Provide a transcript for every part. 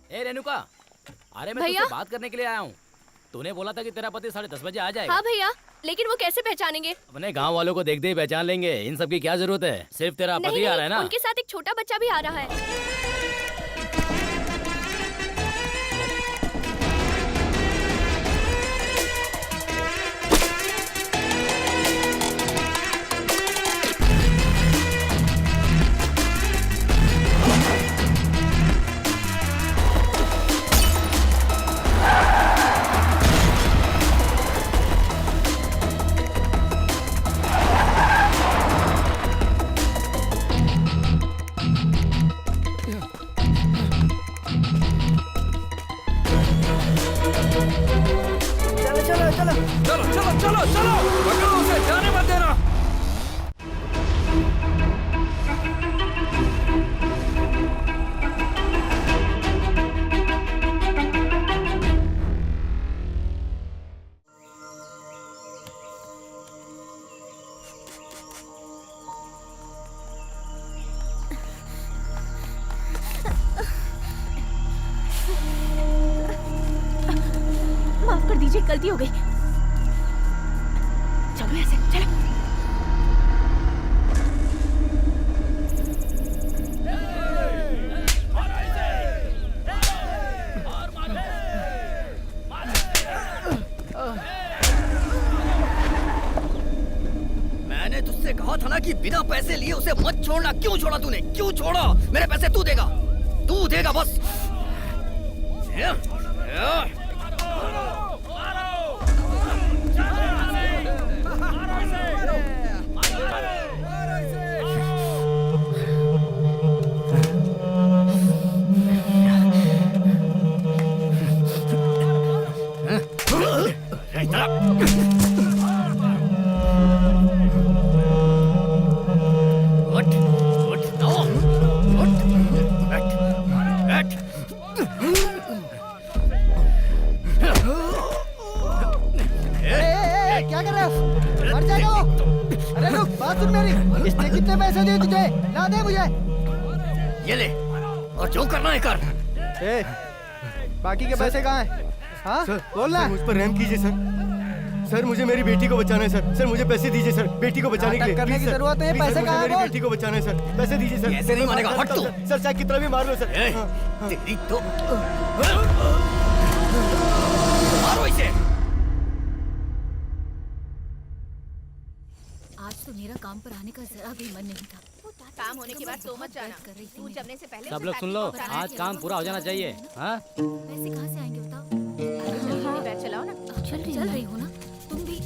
ए रेणुका, अरे मैं भैया? तुझसे बात करने के लिए आया हूँ। तूने बोला था कि तेरा पति 10:30 बजे आ जाएगा। हाँ भैया, लेकिन वो कैसे पहचानेंगे? अपने गांव वालों को देखते ही पहचान लेंगे। इन सब की क्या जरूरत है? सिर्फ तेरा नहीं पति आ रहा है नहीं, ना। उनके साथ एक छोटा बच्चा भी आ रहा है। चलो चलो चलो चलो चलो चलो चलो, पकड़ो उसे, जाने मत देना। माफ कर दीजिए, गलती हो गई। चलो ऐसे चलो। मैंने तुझसे कहा था ना कि बिना पैसे लिए उसे मत छोड़ना। क्यों छोड़ा तूने? क्यों छोड़ा? मेरे पैसे तू देगा बस। क्या कर रहे हो? मर जाएगा वो। अरे रुक, बात सुन मेरी। इसने कितने पैसे दिए तुझे? ला दे मुझे। ये ले, और जो करना है कर। बाकी के पैसे कहाँ हैं? हाँ बोल ना। मुझ पर रहम कीजिए सर। सर मुझे मेरी बेटी को बचाना है सर। सर मुझे पैसे दीजिए सर, बेटी को बचाने के लिए। करने की जरूरत नहीं, पैसे कहाँ हैं? मेरी बेटी को बचाना है सर, पैसे दीजिए सर। ऐसे नहीं मानेगा, हट तू। सर चाहे कितना भी मार लो सर। तेरी तो मारो इसे। आज तो मेरा काम पर आने का जरा भी मन नहीं था। काम होने के बाद सो मत जाना। तू जमने से पहले सब लोग सुन लो, आज काम पूरा हो जाना चाहिए। हाँ, पैसे कहाँ से आएंगे बताओ? पैर चलाओ ना। चल रही हो ना तुम भी?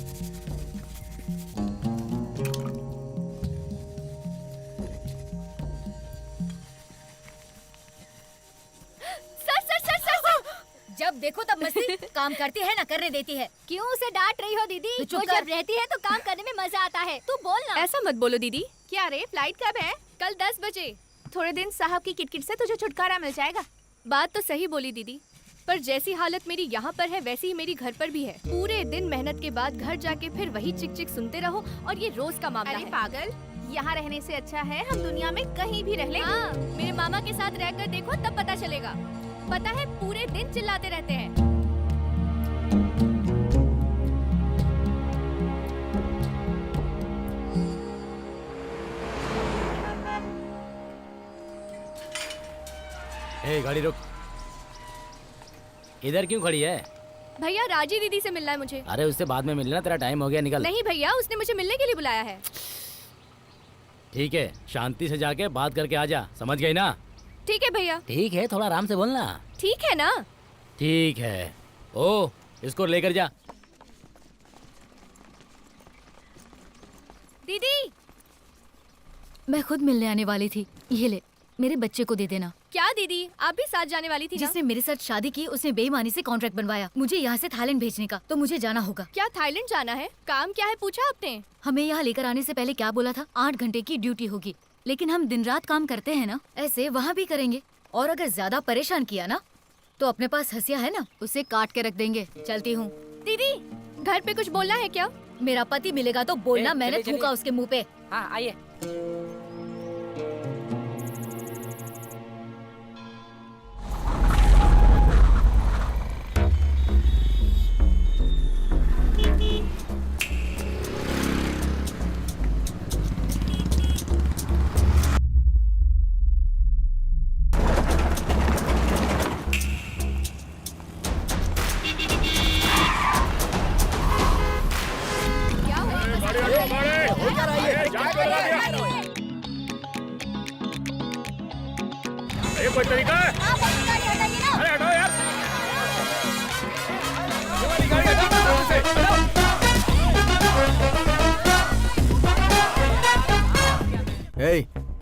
जब देखो तब मस्ती। काम करती है ना करने देती है। क्यों उसे डांट रही हो दीदी? तू चुप वो कर। जब रहती है तो काम करने में मजा आता है। तू बोल ना। ऐसा मत बोलो दीदी। क्या रे, फ्लाइट कब है? कल 10 बजे। थोड़े दिन साहब की किटकिट से तुझे छुटकारा मिल जाएगा। बात तो सही बोली दीदी, पर जैसी हालत मेरी यहाँ पर है वैसी ही मेरी घर पर भी है। पूरे दिन मेहनत के बाद घर जाके फिर वही चिक चिक सुनते रहो, और ये रोज का मामला है। पागल, यहाँ रहने से अच्छा है हम दुनिया में कहीं भी रह लें। हाँ, मेरे मामा के साथ रहकर देखो तब पता चलेगा। पता है पूरे दिन चिल्लाते रहते हैं। ए गाड़ी रुक। इधर क्यों खड़ी है? भैया, राजी दीदी से मिलना है मुझे। अरे उससे बाद में मिलना, तेरा टाइम हो गया, निकल। नहीं भैया, उसने मुझे मिलने के लिए बुलाया है। ठीक है, शांति से जाके बात करके आ जा, समझ गई ना? ठीक है भैया। ठीक है, थोड़ा आराम से बोलना। ठीक है ना? ठीक है। ओ, इसको लेकर जा। दीदी, मैं खुद मिलने आने वाली थी। ये ले, मेरे बच्चे को दे देना। क्या दीदी, आप भी साथ जाने वाली थी ना? जिसने मेरे साथ शादी की उसने बेईमानी से कॉन्ट्रैक्ट बनवाया मुझे यहाँ से थाईलैंड भेजने का, तो मुझे जाना होगा। क्या थाईलैंड जाना है? काम क्या है पूछा आपने? हमें यहाँ लेकर आने से पहले क्या बोला था? 8 घंटे की ड्यूटी होगी, लेकिन हम दिन रात काम करते हैं ना, ऐसे वहाँ भी करेंगे। और अगर ज्यादा परेशान किया ना तो अपने पास हंसिया है ना, उसे काट के रख देंगे। चलती हूँ। दीदी, घर पे कुछ बोलना है क्या? मेरा पति मिलेगा तो बोलना, मैंने चलिए, थूका उसके मुँह पे। हाँ आइए।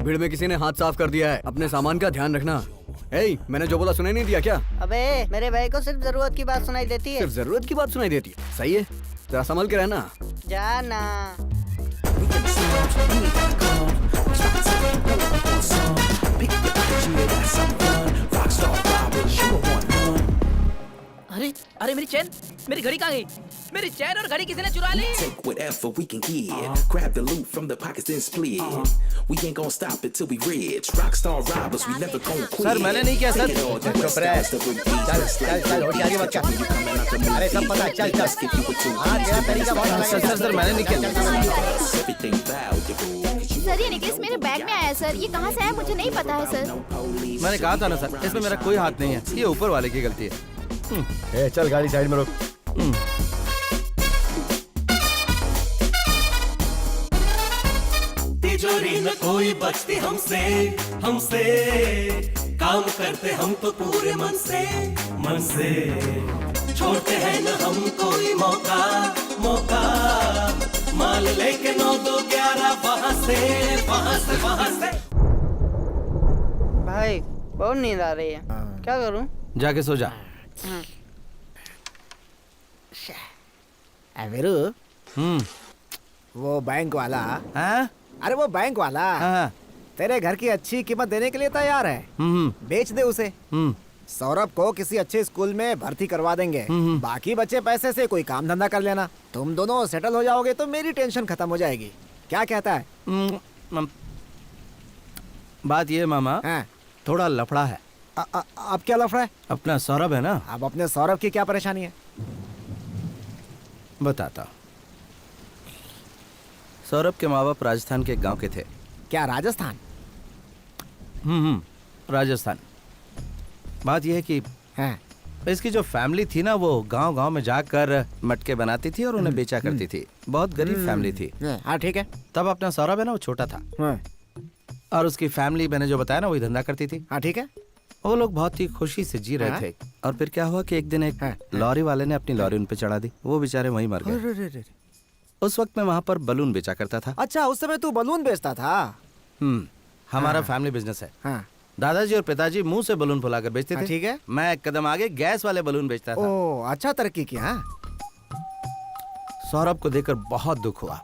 भीड़ में किसी ने हाथ साफ कर दिया है, अपने सामान का ध्यान रखना। ए, मैंने जो बोला सुनाई नहीं दिया क्या? अबे मेरे भाई को सिर्फ जरूरत की बात सुनाई देती है। सिर्फ जरूरत की बात सुनाई देती है, सही है। जरा संभल के रहना। जाना। अरे अरे मेरी चैन, मेरी घड़ी कहाँ गई? मेरी चैन और घड़ी किसी ने चुरा ली। Take whatever we can get. Grab the loot from the pockets then split. We ain't gonna stop it till we rich. Rockstar robbers, we never gonna quit. Sir मैंने नहीं किया सर। चुप रह। चल होशियारी मत कर। अरे सब पता है, चल चल। हाँ तेरा तरीका बहुत अलग है। सर मैंने नहीं किया। सर ये नेकलेस मेरे बैग में आया सर। ये कहाँ से आया मुझे नहीं पता है सर। मैंने कहा था ना सर, इसमें मेरा कोई हाथ नहीं है, ये ऊपर वाले की गलती है। ए, चल गाड़ी साइड में रोक। तिजोरी न कोई बचती हमसे, हमसे काम करते हम तो पूरे मन से, मन से छोड़ते हैं न हम कोई मौका, मौका माल लेके 9 2 11 वहाँ से, वहाँ से, वहाँ से। भाई बहुत नींद आ रही है, क्या करूं? जाके सो जा। वीरू, वो बैंक वाला, हाँ? अरे वो बैंक वाला हाँ। तेरे घर की अच्छी कीमत देने के लिए तैयार है। बेच दे उसे। सौरभ को किसी अच्छे स्कूल में भर्ती करवा देंगे। बाकी बचे पैसे से कोई काम धंधा कर लेना। तुम दोनों सेटल हो जाओगे तो मेरी टेंशन खत्म हो जाएगी। क्या कहता है? बात ये मामा, थोड़ा लफड़ा है। अब क्या लफड़ा है? अपना सौरभ है ना। अब अपने सौरभ की क्या परेशानी है? बताता। सौरभ के माँ बाप राजस्थान के एक गांव के थे। क्या राजस्थान? राजस्थान। बात यह है कि इसकी जो फैमिली थी ना, वो गांव गांव में जाकर मटके बनाती थी और उन्हें बेचा करती थी। बहुत गरीब फैमिली थी। हाँ ठीक है। तब अपना सौरभ है ना, वो छोटा था और उसकी फैमिली मैंने जो बताया ना, वही धंधा करती थी। हाँ ठीक है। वो लोग बहुत ही खुशी से जी रहे थे। और फिर क्या हुआ कि एक दिन एक लॉरी वाले ने अपनी लॉरी उन पे चढ़ा दी। वो बेचारे वहीं मर गए। उस वक्त मैं वहाँ पर बलून बेचा करता था। अच्छा, उस समय तू बलून बेचता था? हमारा फैमिली बिजनेस है। दादाजी और पिताजी मुंह से बलून फुलाकर बेचते थे। ठीक है। मैं एक कदम आगे गैस वाले बलून बेचता था। ओह, अच्छा तरक्की किया। सौरभ को देखकर बहुत दुख हुआ।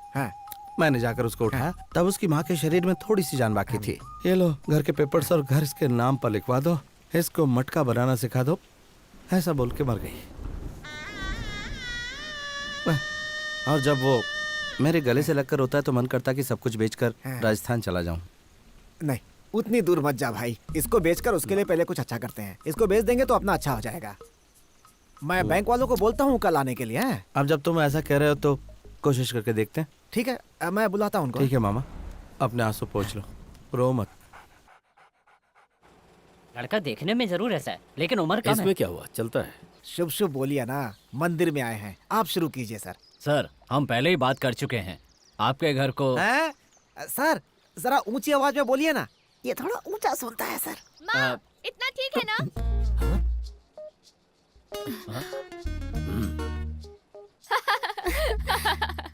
मैंने जाकर उसको उठाया। तब उसकी माँ के शरीर में थोड़ी सी जान बाकी थी। ये लो घर के पेपर्स और घर इसके नाम पर लिखवा दो, इसको मटका बनाना सिखा दो, ऐसा बोल के मर गई। और जब वो मेरे गले से लगकर रोता है तो मन करता कि सब कुछ बेचकर राजस्थान चला जाऊं। नहीं, उतनी दूर मत जा भाई। इसको बेचकर उसके लिए पहले कुछ अच्छा करते हैं। इसको बेच देंगे तो अपना अच्छा हो जाएगा। मैं बैंक वालों को बोलता हूँ कल आने के लिए। अब जब तुम ऐसा कह रहे हो तो कोशिश करके देखते हैं। ठीक है, मैं बुलाता हूँ उनको। ठीक है मामा, अपने आंसू पोंछ लो, रो मत। लड़का देखने में जरूर ऐसा है, लेकिन उम्र कम है। इसमें क्या हुआ, चलता है। शुभ शुभ बोलिए ना। मंदिर में आए हैं, आप शुरू कीजिए सर। सर हम पहले ही बात कर चुके हैं। आपके घर को सर जरा ऊंची आवाज में बोलिए ना, ये थोड़ा ऊंचा सुनता है सर। माँ, इतना ठीक है ना?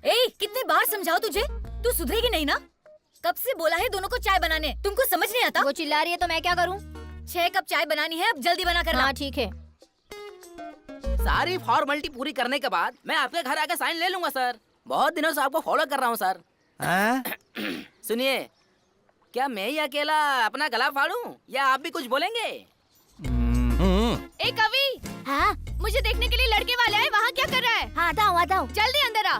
ए, कितने बार समझाओ तुझे, तू सुधरेगी नहीं ना? कब से बोला है दोनों को चाय बनाने, तुमको समझ नहीं आता? वो चिल्ला रही है तो मैं क्या करूँ? 6 कप चाय बनानी है, अब जल्दी बना करना। हाँ ठीक है। सारी फॉर्मेलिटी पूरी करने के बाद मैं आपके घर आके साइन ले लूंगा सर। बहुत दिनों से आपको फॉलो कर रहा हूँ सर। सुनिए, क्या मैं ही अकेला अपना गला फाड़ूं या आप भी कुछ बोलेंगे? ए कवि, हाँ मुझे देखने के लिए लड़के वाले आए, वहाँ क्या कर रहा है? हाँ आता हूँ, जल्दी अंदर आ।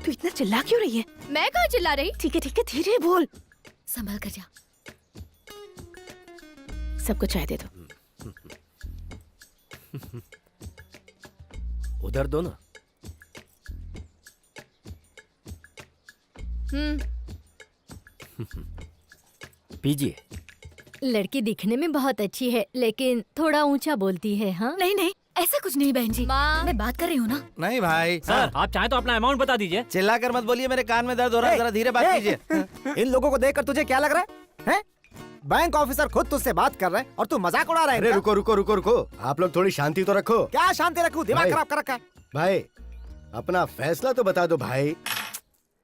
तू इतना चिल्ला क्यों रही है? मैं कहाँ चिल्ला रही? ठीक है धीरे बोल। संभल कर जा। सबको चाय दे दो। उधर दो ना। पीजिए। लड़की दिखने में बहुत अच्छी है, लेकिन थोड़ा ऊंचा बोलती है। हाँ नहीं ऐसा कुछ नहीं बहन जी, माँ मैं बात कर रही हूँ ना। नहीं भाई सर, आप चाहें तो अपना अमाउंट बता दीजिए। चिल्ला कर मत बोलिए, मेरे कान में दर्द हो रहा है। जरा धीरे बात कीजिए। इन लोगों को देखकर तुझे क्या लग रहा है? बैंक ऑफिसर खुद तुझसे बात कर रहे हैं और तू मजाक उड़ा रहा है। अरे रुको रुको रुको रुको, आप लोग थोड़ी शांति तो रखो। क्या शांति रखूं? दिमाग भाई। खराब कर रखा है। भाई अपना फैसला तो बता दो भाई।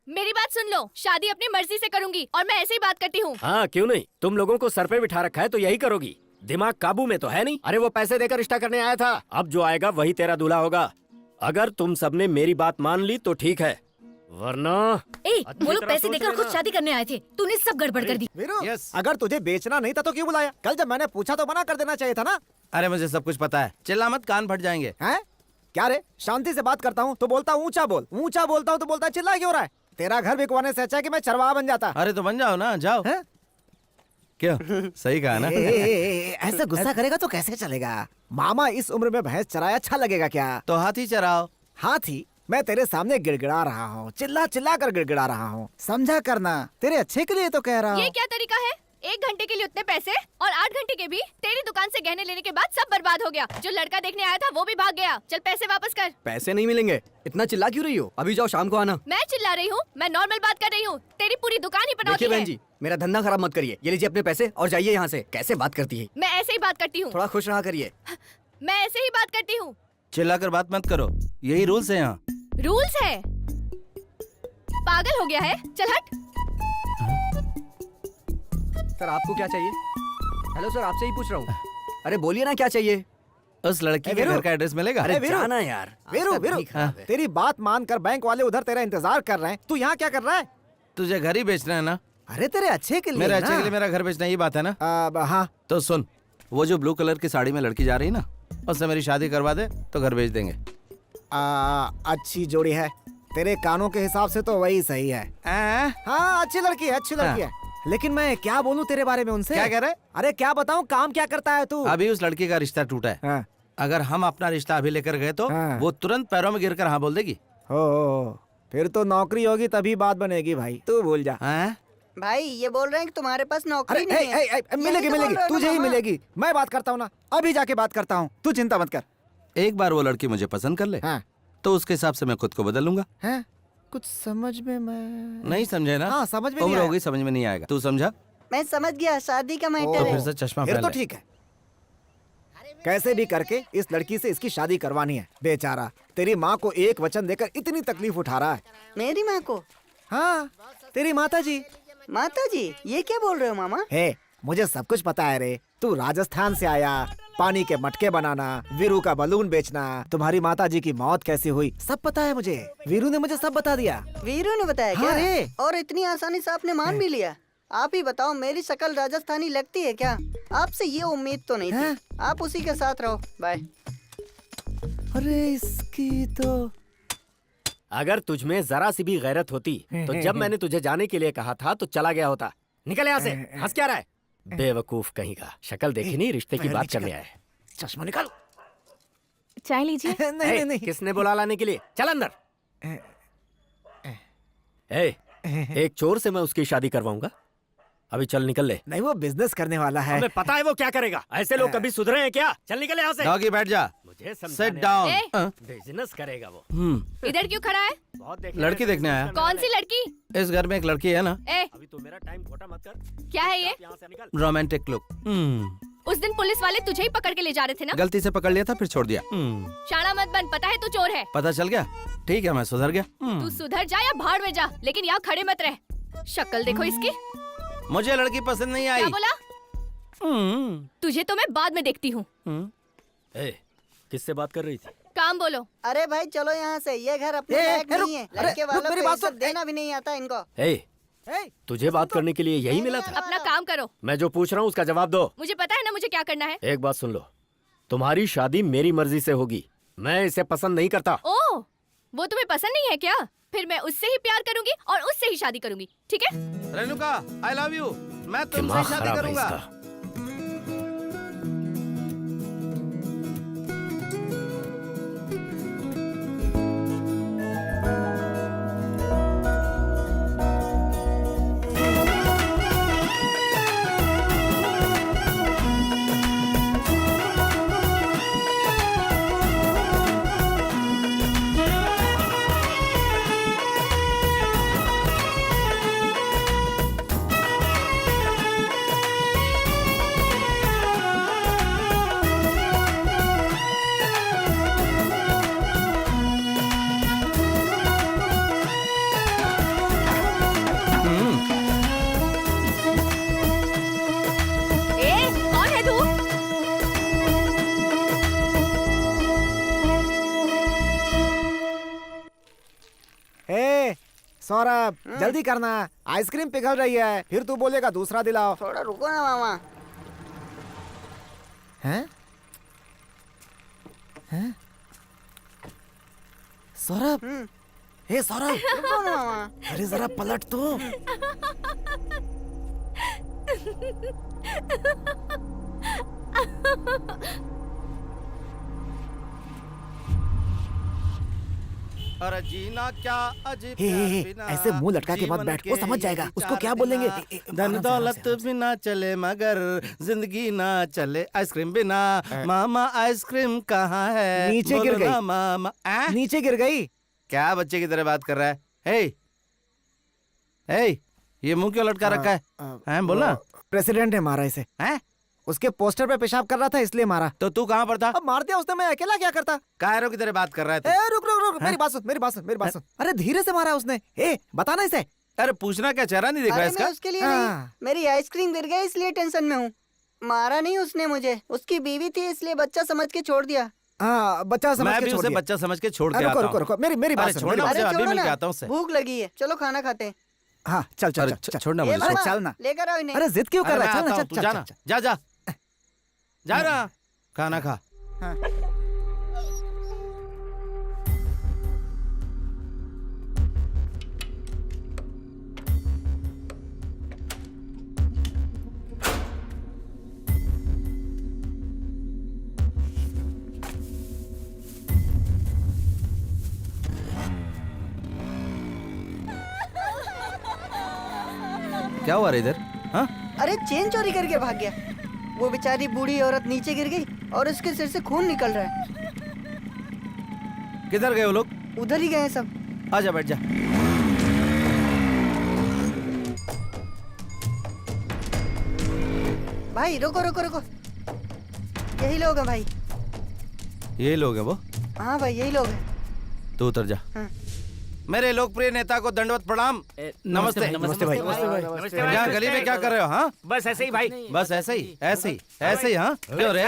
मेरी बात सुन लो, शादी अपनी मर्जी से करूंगी और मैं ऐसे ही बात करती हूँ। हाँ क्यों नहीं, तुम लोगों को सर पे बिठा रखा है तो यही करोगी। दिमाग काबू में तो है नहीं। अरे वो पैसे देकर रिश्ता करने आया था, अब जो आएगा वही तेरा दूल्हा होगा। अगर तुम सबने मेरी बात मान ली तो ठीक है, वरना वो लोग पैसे देकर खुद शादी करने आए थे, तूने सब गड़बड़ कर दी। वीरू, अगर तुझे बेचना नहीं था तो क्यों बुलाया? कल जब मैंने पूछा तो मना कर देना चाहिए था ना। अरे मुझे सब कुछ पता है, चिल्ला मत, कान फट जाएंगे। हैं? क्या रे, शांति से बात करता हूँ तो बोलता ऊंचा बोल, ऊंचा बोलता हूँ तो बोलता चिल्ला क्यों रहा है? तेरा घर बिकवाने से अच्छा है कि मैं चरवाहा बन जाता। अरे तो बन जाओ ना, जाओ। है? क्यों, सही कहा ना? ऐसे गुस्सा करेगा तो कैसे चलेगा? मामा इस उम्र में भैंस चराया अच्छा लगेगा क्या? तो हाथी चराओ। हाथी? मैं तेरे सामने गिड़गिड़ा रहा हूँ, चिल्ला चिल्ला कर गिड़गिड़ा रहा हूँ, समझा करना, तेरे अच्छे के लिए तो कह रहा हूँ। ये क्या तरीका है? 1 घंटे के लिए उतने पैसे और 8 घंटे के भी तेरी दुकान से गहने लेने के बाद सब बर्बाद हो गया। जो लड़का देखने आया था वो भी भाग गया। चल पैसे वापस कर। पैसे नहीं मिलेंगे, इतना चिल्ला क्यों रही हो? अभी जाओ, शाम को आना। मैं चिल्ला रही हूँ? मैं नॉर्मल बात कर रही हूँ। तेरी पूरी दुकान ही पनौती देखिए है। बहन जी, मेरा धंधा खराब मत करिए। ये लीजिए अपने पैसे और जाइए यहाँ से। कैसे बात करती है? मैं ऐसे ही बात करती हूँ। थोड़ा खुश रहा करिए। मैं ऐसे ही बात करती हूँ। चिल्लाकर बात मत करो, यही रूल्स है यहाँ। रूल्स है? पागल हो गया है? चल हट। सर आपको क्या चाहिए? हेलो सर, आपसे ही पूछ रहा हूँ। अरे बोलिए ना, क्या चाहिए? उस लड़की के घर का एड्रेस मिलेगा? अरे वीरू, जाना यार। वीरू, वीरू, तेरी बात मानकर बैंक वाले उधर तेरा इंतजार कर रहे हैं, तू यहाँ क्या कर रहा है? तुझे घर ही बेचना है ना? अरे तेरे अच्छे के लिए मेरे ना। अच्छे के लिए मेरा घर बेचना, ये बात है ना? हाँ। तो सुन, वो जो ब्लू कलर की साड़ी में लड़की जा रही ना, उससे मेरी शादी करवा दे तो घर बेच देंगे। अच्छी जोड़ी है, तेरे कानों के हिसाब से तो वही सही है। हाँ, अच्छी लड़की है, अच्छी लड़की है। लेकिन मैं क्या बोलूं तेरे बारे में उनसे? क्या कह रहे? अरे क्या बताऊं, काम क्या करता है तू? अभी उस लड़की का रिश्ता टूटा है। हाँ। अगर हम अपना रिश्ता अभी लेकर गए तो हाँ। वो तुरंत पैरों में गिरकर हाँ बोल देगी। हो, फिर तो नौकरी होगी तभी बात बनेगी भाई, तू भूल जा। भाई ये बोल रहे हैं कि तुम्हारे पास नौकरी अरे नहीं है। मिलेगी मिलेगी, तुझे ही मिलेगी। मैं बात करता हूँ ना, अभी जाके बात करता हूँ, तू चिंता मत कर। एक बार वो लड़की मुझे पसंद कर ले, तो उसके हिसाब से मैं खुद को बदल लूंगा। कुछ समझ में मैं नहीं समझे ना? हाँ, समझ में उम्र नहीं हो गई, समझ में नहीं आएगा। तू समझा? मैं समझ गया, शादी का मैटर तो है। फिर से चश्मा फिर पहन तो ले। ठीक है, कैसे भी करके इस लड़की से इसकी शादी करवानी है। बेचारा तेरी माँ को एक वचन देकर इतनी तकलीफ उठा रहा है। मेरी माँ को? हाँ, तेरी माता जी। माता जी? ये क्या बोल रहे हो मामा? हे, मुझे सब कुछ पता है रे। तू राजस्थान से आया, पानी के मटके बनाना, वीरू का बलून बेचना, तुम्हारी माताजी की मौत कैसे हुई, सब पता है मुझे। वीरू ने मुझे सब बता दिया। वीरू ने बताया हाँ क्या? रे। और इतनी आसानी से आपने मान भी लिया? आप ही बताओ, मेरी शक्ल राजस्थानी लगती है क्या? आपसे ये उम्मीद तो नहीं थी। आप उसी के साथ रहो, बाय। अरे इसकी तो अगर तुझमें जरा सी भी गैरत होती तो जब मैंने तुझे जाने के लिए कहा था तो चला गया होता। निकल यहाँ से, हंस क्या रहा है? बेवकूफ कहीं का, शक्ल देखी नहीं, रिश्ते की बात करने आए। चश्मा निकाल। चाय लीजिए। नहीं नहीं, किसने बुला लाने के लिए? चल अंदर। एक चोर से मैं उसकी शादी करवाऊंगा? अभी चल निकल ले। नहीं, वो बिजनेस करने वाला है। हमें पता है वो क्या करेगा। ऐसे लोग कभी सुधरे हैं क्या? चल निकल यहाँ से। डॉगी बैठ जा। मुझे Sit down। बिजनेस करेगा वो। इधर क्यों खड़ा है? बहुत लड़की देखने आया। कौन सी लड़की? इस घर में एक लड़की है ना। अभी तो मेरा टाइम खोटा मत कर। क्या है ये? Romantic look. उस दिन पुलिस वाले तुझे ही पकड़ के ले जा रहे थे ना? गलती से पकड़ लिया था, फिर छोड़ दिया। शाना मत बन, पता है तू चोर है। पता चल गया? ठीक है, मैं सुधर गया। तू सुधर जा या भाड़ में जा, लेकिन यहाँ खड़े मत रह। शक्ल देखो इसकी। मुझे लड़की पसंद नहीं आई। क्या बोला? तुझे तो मैं बाद में देखती हूँ। किससे बात कर रही थी? काम बोलो। अरे भाई चलो यहाँ से, ये घर अपने लायक नहीं है। लड़के वालों को इज्जत देना भी नहीं आता इनको। तुझे बात करने के लिए यही मिला था? अपना काम करो। मैं जो पूछ रहा हूँ उसका जवाब दो। मुझे पता है ना मुझे क्या करना है। एक बात सुन लो, तुम्हारी शादी मेरी मर्जी से होगी। मैं इसे पसंद नहीं करता। ओह, वो तुम्हें पसंद नहीं है क्या? फिर मैं उससे ही प्यार करूंगी और उससे ही शादी करूंगी, ठीक है? Renuka, I love you. मैं तुमसे दिमाग शादी खराब है करूंगा। इसका। सौरभ जल्दी करना, आइसक्रीम पिघल रही है, फिर तू बोलेगा दूसरा दिलाओ। थोड़ा रुको ना मामा। हैं? हैं? सौरभ, हे सौरभ, रुको ना मामा। अरे जरा पलट तो। अरे जीना क्या अजीब हे, प्यार हे, बिना ऐसे मुंह लटका के मत जीवन बैठ, वो के समझ जाएगा। उसको विचार क्या बोलेंगे? बिना, धन दौलत बिना चले मगर जिंदगी ना चले आइसक्रीम बिना। मामा आइसक्रीम कहाँ है? नीचे गिर बोलो गई। ना मामा। नीचे गिर गई। क्या बच्चे की तरह बात कर रहा है? हे, हे, ये मुंह क्यों लटका रखा है? हैं बोला। प्रेसिडेंट ने मारा इसे। हैं? उसके पोस्टर पे पेशाब कर रहा था इसलिए मारा। तो तू कहाँ पर था? अब मार दिया उसने, मैं अकेला क्या करता? कायरों की तरह बात कर रहा है तू। ए, रुक रुक रुक, मेरी बात सुन, मेरी बात सुन, मेरी बात सुन। अरे धीरे से मारा उसने। ए, बताना इसे। अरे पूछना क्या, चेहरा नहीं दिख रहा अरे इसका? मैं उसके लिए नहीं, मेरी आइसक्रीम गिर गई इसलिए टेंशन में हूँ। मारा नहीं उसने मुझे, उसकी बीवी थी इसलिए बच्चा समझ के छोड़ दिया। हाँ, बच्चा समझ मैं के भी छोड़ उसे दिया। बच्चा समझ के छोड़ के रुको आता रुको हूँ। रुको, मेरी बात अरे सुन, छोड़ना, मेरी मुझे बात अभी छोड़ो मिल के ना, आता हूँ उससे। भूख लगी है, चलो खाना खाते हैं। हाँ, चल चल अरे चल। छोड़ना ये मुझे। मामा, चल ना। लेकर आओ इन्हें। अरे जिद क्यों कर अरे रहा है? मैं चल ना, आता चल हूँ, तू चल जाना, चल। जा जा जा ना, खाना खा। क्या हुआ रे इधर? हाँ? अरे चेन चोरी करके भाग गया। वो बेचारी बूढ़ी औरत नीचे गिर गई और उसके सिर से खून निकल रहा है। किधर गए वो लोग? उधर ही गए हैं सब। आजा बैठ जा। भाई रुको रुको रुको, यही लोग हैं भाई। यही लोग हैं वो? हाँ भाई यही लोग हैं। तू उतर जा। हाँ। मेरे लोकप्रिय नेता को दंडवत प्रणाम। नमस्ते। नमस्ते भाई। यहाँ गली में क्या कर रहे हो? हाँ, बस ऐसे ही भाई। बस ऐसे ही, ऐसे ही, ऐसे ही। हाँ, क्यों रे?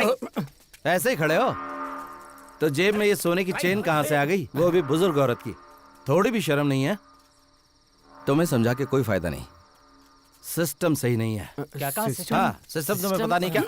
ऐसे ही खड़े हो? तो जेब में ये सोने की चेन कहाँ से आ गई? वो भी बुजुर्ग औरत की। थोड़ी भी शर्म नहीं है? तुम्हें समझा के कोई फायदा नहीं। सिस्टम सही नहीं है। क्या कहा? हाँ, सिस्टम तुम्हें पता नहीं क्या?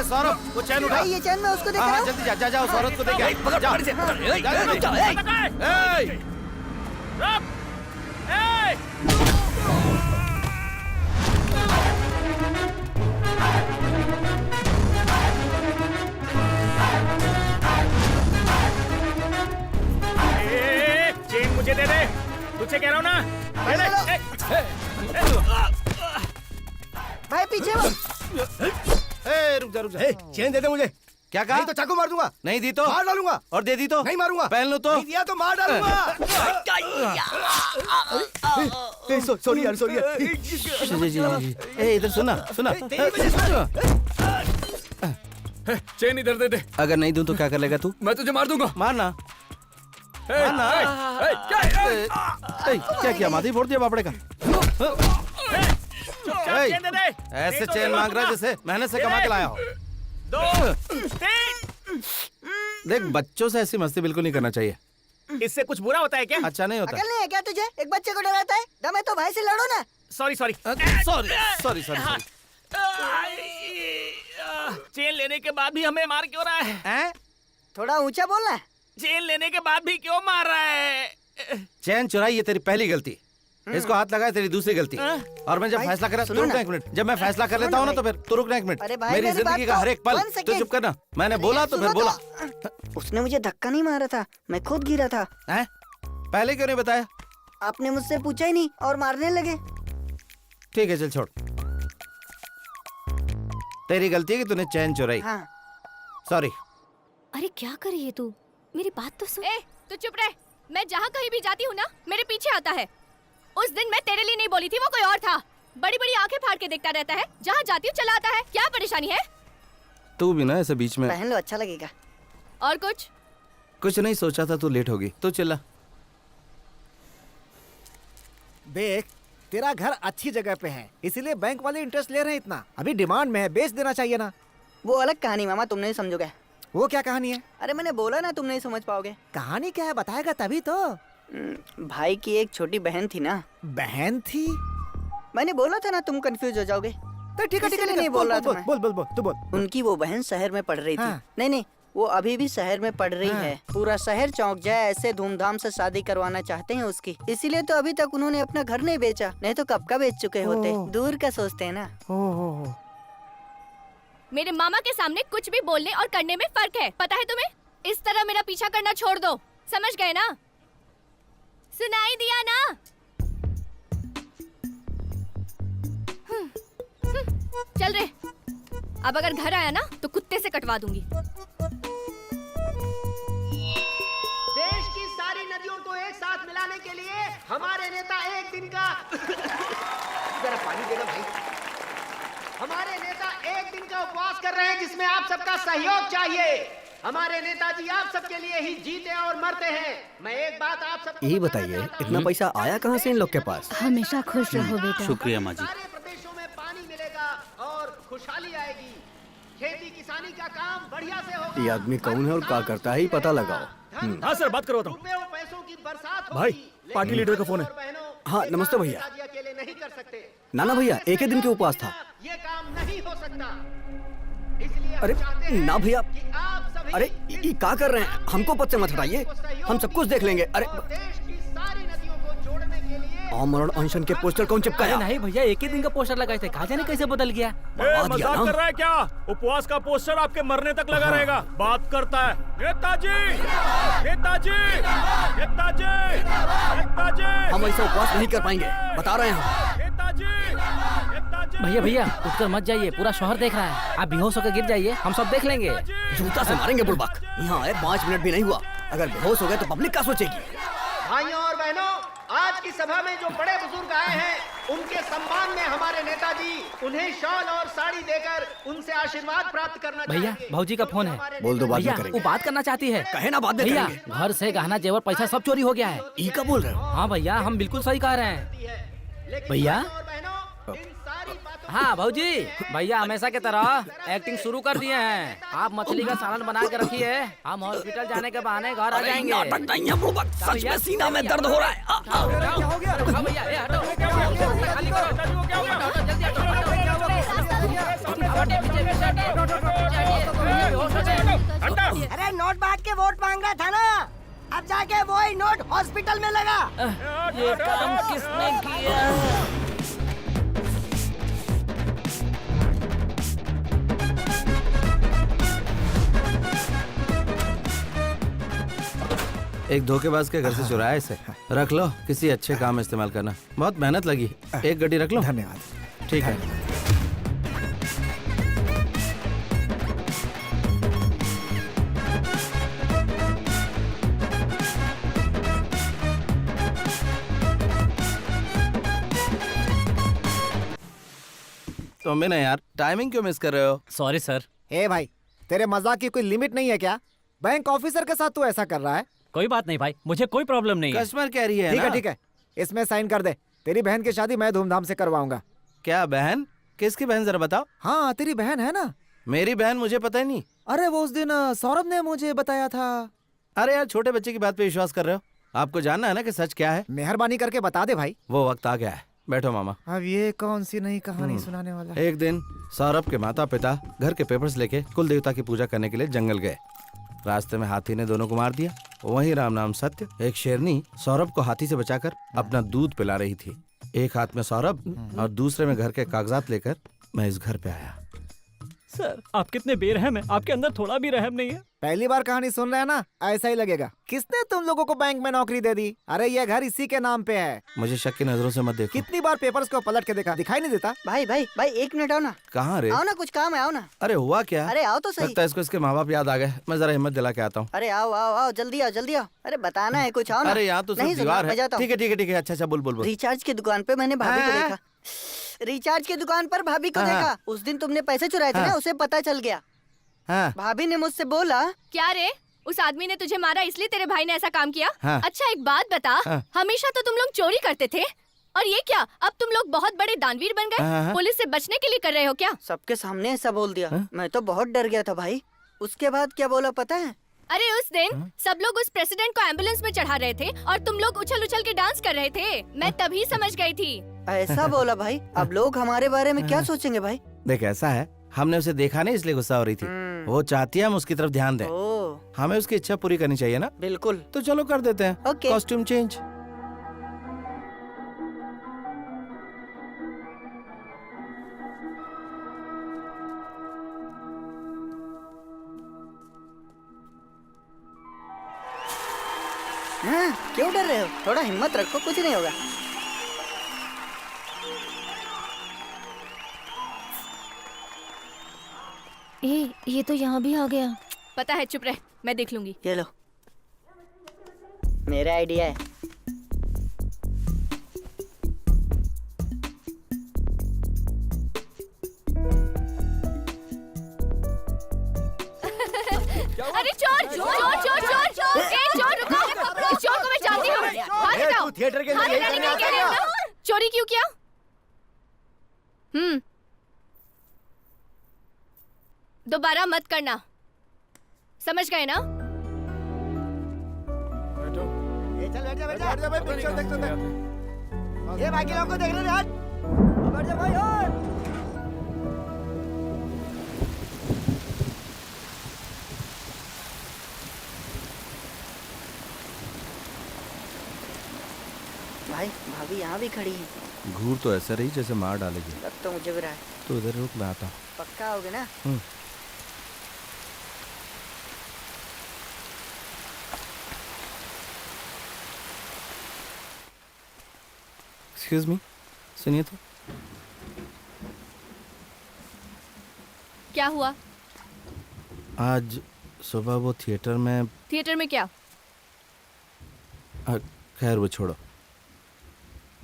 सौरभ, वो चैन उठा। भाई ये चैन मैं उसको हाँ, देखा। जल्दी जा, जा, जा, उस औरत को देख जा। चेन मुझे दे दे, तुझे कह रहा हूँ ना। भाई पीछे वो। रुक जा, रुक जा। चेन दे दे मुझे। क्या कहा? नहीं तो चाकू मार दूंगा। नहीं दी तो मार डालूंगा। और दे दी तो नहीं मारूंगा। पहन लो तो नहीं दिया तो मार डालूंगा। सॉरी यार, सॉरी यार। जी। ए, इधर सुना, सुना। चेन इधर दे दे। अगर नहीं दूं तो क्या कर लेगा तू? मैं तुझे मार दूंगा। मारना, मारना। क्या किया? माधी फोड़ दिया बापड़े का। चेन दे दे। ऐसे चेन मांग रहा है जैसे मेहनत से कमा के लाया हो। 2 3। देख, बच्चों से ऐसी मस्ती बिल्कुल नहीं करना चाहिए। इससे कुछ बुरा होता है क्या? अच्छा नहीं होता। अकल नहीं है क्या तुझे? एक बच्चे को डराता है? दम है तो भाई से लड़ो ना। Sorry sorry sorry. चेन लेने के बाद भी हमें मार क्यों रहा है? थोड़ा ऊंचा बोलना। चेन लेने के बाद भी क्यों मार रहा है? चैन चुराई, ये तेरी पहली गलती। इसको हाथ लगाए, तेरी दूसरी गलती। और मैं जब भाई, फैसला करा, सुनो रुकना ना। एक मिनट। जब मैं फैसला कर लेता हूँ ना तो फिर तू रुकना एक मिनट। अरे भाई, मेरी मेरी जिंदगी बात का तो हर एक पल 1 तू सेकेंड। चुप करना। मैंने बोला तो फिर सुनो बोला। तो। उसने मुझे धक्का नहीं मारा था, मैं खुद गिरा था। हैं? पहले क्यों नहीं बताया? आपने मुझसे पूछा ही नहीं और मारने लगे। ठीक है, चल छोड़। तेरी गलती है कि तूने चैन चुराई। हाँ। सॉरी। अरे क्या कर रही है तू? मेरी बात तो सुन। ए, तू चुप रह। मैं जहाँ कहीं भी जाती हूँ ना, मेरे पीछे आता है। उस दिन मैं तेरे लिए नहीं बोली थी, वो कोई और था। बड़ी बड़ी आंखें फाड़ के देखता रहता है, जहाँ जाती हूँ चला आता है। क्या परेशानी है? तू भी ना ऐसे बीच में। पहन लो, अच्छा लगेगा। और कुछ? कुछ नहीं, सोचा था तू लेट होगी तो चला। देख, तेरा घर अच्छी जगह पे है, इसीलिए बैंक वाले इंटरेस्ट ले रहे हैं इतना। अभी डिमांड में है, बेच देना चाहिए ना। वो अलग कहानी मामा, तुम नहीं समझोगे। वो क्या कहानी है? अरे मैंने बोला ना, तुम नहीं समझ पाओगे। कहानी क्या है, बताएगा तभी तो। भाई की एक छोटी बहन थी ना। बहन थी? मैंने बोला था ना तुम कंफ्यूज हो जाओगे। तो ठीक है, नहीं बोल रहा था मैं। बोल बोल बोल तू बोल। उनकी वो बहन शहर में पढ़ रही थी। हाँ। नहीं, वो अभी भी शहर में पढ़ रही है। पूरा शहर चौंक जाए, ऐसे धूमधाम से शादी करवाना चाहते हैं उसकी। इसीलिए तो अभी तक उन्होंने अपना घर नहीं बेचा, नहीं तो कब का बेच चुके होते। दूर का सोचते हैं ना। मेरे मामा के सामने कुछ भी बोलने और करने में फर्क है, पता है तुम्हें? इस तरह मेरा पीछा करना छोड़ दो, समझ गए ना? सुनाई दिया ना? चल रे, अब अगर घर आया ना तो कुत्ते से कटवा दूंगी। देश की सारी नदियों को एक साथ मिलाने के लिए हमारे नेता एक दिन का जरा पानी देना भाई। हमारे नेता एक दिन का उपवास कर रहे हैं, जिसमें आप सबका सहयोग चाहिए। हमारे नेताजी आप सबके लिए ही जीते और मरते हैं। मैं एक बात आप सबको ये बताइए, इतना पैसा आया कहाँ से इन लोग के पास? हमेशा खुश रहो बेटा। शुक्रिया माँ जी। सारे प्रदेशों में पानी मिलेगा और खुशहाली आएगी। खेती किसानी का काम बढ़िया से होगा। ये आदमी कौन है और क्या करता है, ये पता लगाओ। हाँ सर, बात करवाता हूँ। रुपयों पैसों की बरसात भाई, होगी, पार्टी लेकिन लीडर का फोन है। भाइयों और बहनों, हाँ, ये नमस्ते काम भैया। नेताजी अकेले नहीं कर सकते। नाना भैया, एक ही दिन के उपवास था। ये काम नहीं हो सकता, इसलिए अरे हम चाहते हैं ना भैया, कि आप सभी अरे ये क्या कर रहे हैं? हमको पद से मत हटाइए, हम सब कुछ देख लेंगे। अरे और देश की सारी नदियों को जोड़ने के लिए आमरण अनशन के पोस्टर कौन चिपकाया? नहीं भैया, एक ही दिन का पोस्टर लगाए थे, कहा जाने कैसे बदल गया। मजाक कर रहा है क्या? उपवास का पोस्टर आपके मरने तक लगा रहेगा। बात करता है नेताजी, नेताजी, नेताजी, नेताजी। हम ऐसा उपवास नहीं कर पाएंगे, बता रहे हैं हम। नेताजी, नेताजी। भैया भैया, उठकर मत जाइए, पूरा शहर देख रहा है। आप बेहोश होकर गिर जाइए, हम सब देख लेंगे। जूता से मारेंगे बुड़बक। यहाँ आए 5 मिनट भी नहीं हुआ, अगर बेहोश हो गए तो पब्लिक क्या सोचेगी? भाइयों और बहनों, आज की सभा में जो बड़े बुजुर्ग आए हैं, उनके सम्मान में हमारे नेताजी उन्हें शॉल और साड़ी देकर उनसे आशीर्वाद प्राप्त करना भैया, चाहेंगे। भौजी का फोन है। बोल दो, बाद में भैया, करेंगे। वो बात करना चाहती है। कहे ना, बाद में भैया, करेंगे। घर से गहना जेवर पैसा सब चोरी हो गया है। ई का बोल रहे हो? हाँ भैया, हम बिल्कुल सही कह रहे हैं। लेकिन भैया? भाइयों और बहनों, इन सारी बातों हाँ भौजी, भैया हमेशा की तरह एक्टिंग शुरू कर दिए हैं। आप मछली का सालन बना के रखिए, हम हॉस्पिटल जाने के बहाने घर आ जाएंगे। नाटक नहीं है बुड़बक, सच में सीना में दर्द हो रहा है। हाँ भैया, ए, हटो। खाली करो। हटो, जल्दी हटो। हटो, पीछे, पीछे हटिए। अरे नोट बांट के वोट मांग रहा था ना, अब जाके वही नोट हॉस्पिटल में लगा। ये काम किसने किया? एक धोखेबाज के घर से चुराया इसे। रख लो, किसी अच्छे काम में इस्तेमाल करना। बहुत मेहनत लगी। एक गड्डी रख लो। धन्यवाद। ठीक है। तुम भी ना यार, टाइमिंग क्यों मिस कर रहे हो? Sorry sir. ए भाई, तेरे मजाक की कोई लिमिट नहीं है क्या? बैंक ऑफिसर के साथ तू ऐसा कर रहा है? कोई बात नहीं भाई, मुझे कोई प्रॉब्लम नहीं है। कस्टमर कह रही है ठीक ना? है ठीक है, इसमें साइन कर दे। तेरी बहन की शादी मैं धूमधाम से करवाऊंगा। क्या बहन? किसकी बहन, जरा बताओ। हाँ, तेरी बहन है ना। मेरी बहन? मुझे पता ही नहीं। अरे वो उस दिन सौरभ ने मुझे बताया था। अरे यार, छोटे बच्चे की बात पे विश्वास कर रहे हो? आपको जानना है ना कि सच क्या है? मेहरबानी करके बता दे भाई। वो वक्त आ गया है। बैठो मामा। अब ये कौन सी नई कहानी सुनाने वाला है? एक दिन सौरभ के माता पिता घर के पेपर्स लेके कुल देवता की पूजा करने के लिए जंगल गए। रास्ते में हाथी ने दोनों को मार दिया। वहीं राम नाम सत्य, एक शेरनी सौरभ को हाथी से बचाकर अपना दूध पिला रही थी। एक हाथ में सौरभ और दूसरे में घर के कागजात लेकर मैं इस घर पे आया। सर, आप कितने बेरहम हैं, आपके अंदर थोड़ा भी रहम नहीं है। पहली बार कहानी सुन रहे हैं ना, ऐसा ही लगेगा। किसने तुम लोगों को बैंक में नौकरी दे दी? अरे ये घर इसी के नाम पे है। मुझे शक की नजरों से मत देखो। कितनी बार पेपर्स को पलट के देखा, दिखाई नहीं देता? भाई भाई भाई, 1 मिनट आओ ना। कहाँ रे? आओ ना, कुछ काम है, आओ ना। अरे हुआ क्या? अरे आओ तो सही। लगता है इसको इसके माँ बाप याद आ गए। मैं जरा हिम्मत दिला के आता हूँ। अरे आओ आओ आओ, जल्दी आओ जल्दी आओ। अरे बताना है कुछ, आओ ना। अरे यहाँ तो नहीं सिर्फ दीवार मैं है। जाता हूँ। ठीक है ठीक है ठीक है। अच्छा अच्छा, बोल बोल बोल। रिचार्ज की दुकान पे मैंने भाभी को हाँ? देखा। रिचार्ज की दुकान पर भाभी को देखा। उस दिन तुमने पैसे चुराए थे ना, उसे पता चल गया। भाभी ने मुझसे बोला। क्या रे, उस आदमी ने तुझे मारा इसलिए तेरे भाई ने ऐसा काम किया? अच्छा एक बात बता, हमेशा तो तुम लोग चोरी करते थे और ये क्या, अब तुम लोग बहुत बड़े दानवीर बन गए? पुलिस से बचने के लिए कर रहे हो क्या? सबके सामने ऐसा बोल दिया। मैं तो बहुत डर गया था भाई। उसके बाद क्या बोला पता है? अरे उस दिन सब लोग उस प्रेसिडेंट को एम्बुलेंस में चढ़ा रहे थे और तुम लोग उछल उछल के डांस कर रहे थे। मैं तभी समझ गई थी। ऐसा बोला भाई? अब लोग हमारे बारे में क्या सोचेंगे भाई? देख ऐसा है, हमने उसे देखा नहीं इसलिए गुस्सा हो रही थी। वो चाहती है हम उसकी तरफ ध्यान दें। हमें उसकी इच्छा पूरी करनी चाहिए ना। बिल्कुल। तो चलो कर देते हैं। Costume change. क्यों डर रहे हो? थोड़ा हिम्मत रखो, कुछ नहीं होगा। ये तो यहाँ भी आ गया। पता है, चुप रह, मैं देख लूंगी। ये लो, मेरा आइडिया है। अरे चोर चोर चोर चोर चोर, ए चोर रुको, इस चोर को मैं जानती हूँ। हाथ हटाओ। थिएटर के अंदर यही करने आता है क्या? चोरी क्यों किया? दोबारा मत करना, समझ गए ना? चल बैठ जा भाई, पिक्चर देख। ये बाकी लोगों को देख रहे हैं। बैठ जा भाई। भाई भाभी यहाँ भी खड़ी है। घूर तो ऐसा रही जैसे मार डालेगी। लग तो मुझे भी रहा है। तो इधर रुक, मैं आता हूँ। पक्का होगे ना? एक्सक्यूज मी, सुनिए तो। क्या हुआ? आज सुबह वो थिएटर में। थिएटर में क्या? खैर वो छोड़ो,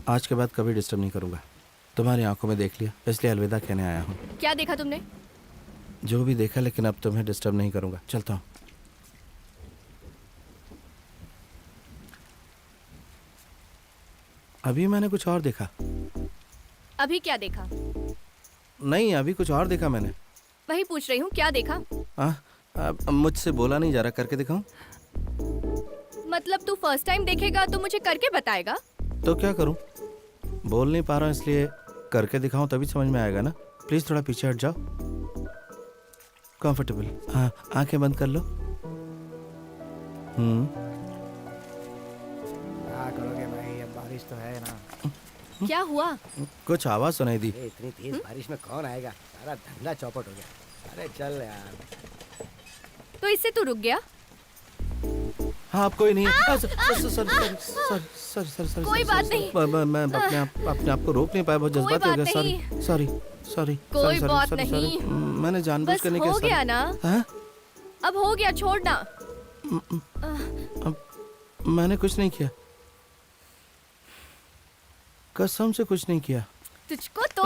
आज के बाद कभी डिस्टर्ब नहीं करूँगा। तुम्हारी आंखों में देख लिया, इसलिए अलविदा कहने आया हूँ। क्या देखा तुमने? जो भी देखा, लेकिन अब तुम्हें डिस्टर्ब नहीं करूँगा। चलता हूँ। अभी मैंने कुछ और देखा। अभी क्या देखा? नहीं, अभी कुछ और देखा मैंने। वही पूछ रही हूँ, क्या देखा? मुझसे बोला नहीं जा रहा, करके दिखाऊं? मतलब तू फर्स्ट टाइम देखेगा तो मुझे करके बताएगा? तो क्या करूं? बोल नहीं पा रहा हूं, इसलिए करके दिखाऊं तभी समझ में आएगा ना। प्लीज थोड़ा पीछे हट जाओ। कंफर्टेबल। हाँ, आंखें बंद कर लो। क्या करोगे भाई, अब बारिश तो है ना। क्या हुआ? कुछ आवाज सुनाई दी। इतनी तेज बारिश में कौन आएगा? सारा धंधा चौपट हो गया। अरे चल यार। तो इससे तू रुक गया? हाँ, अब कोई नहीं है। सॉरी। कोई बात नहीं। मैं अपने आप को रोक नहीं पाया, बहुत जज्बाती हो गया। सॉरी। कोई बात नहीं। मैंने जानबूझ कर नहीं किया। हो गया ना? अब हो गया, छोड़ना। मैंने कुछ नहीं किया, कसम से कुछ नहीं किया। तुझको तो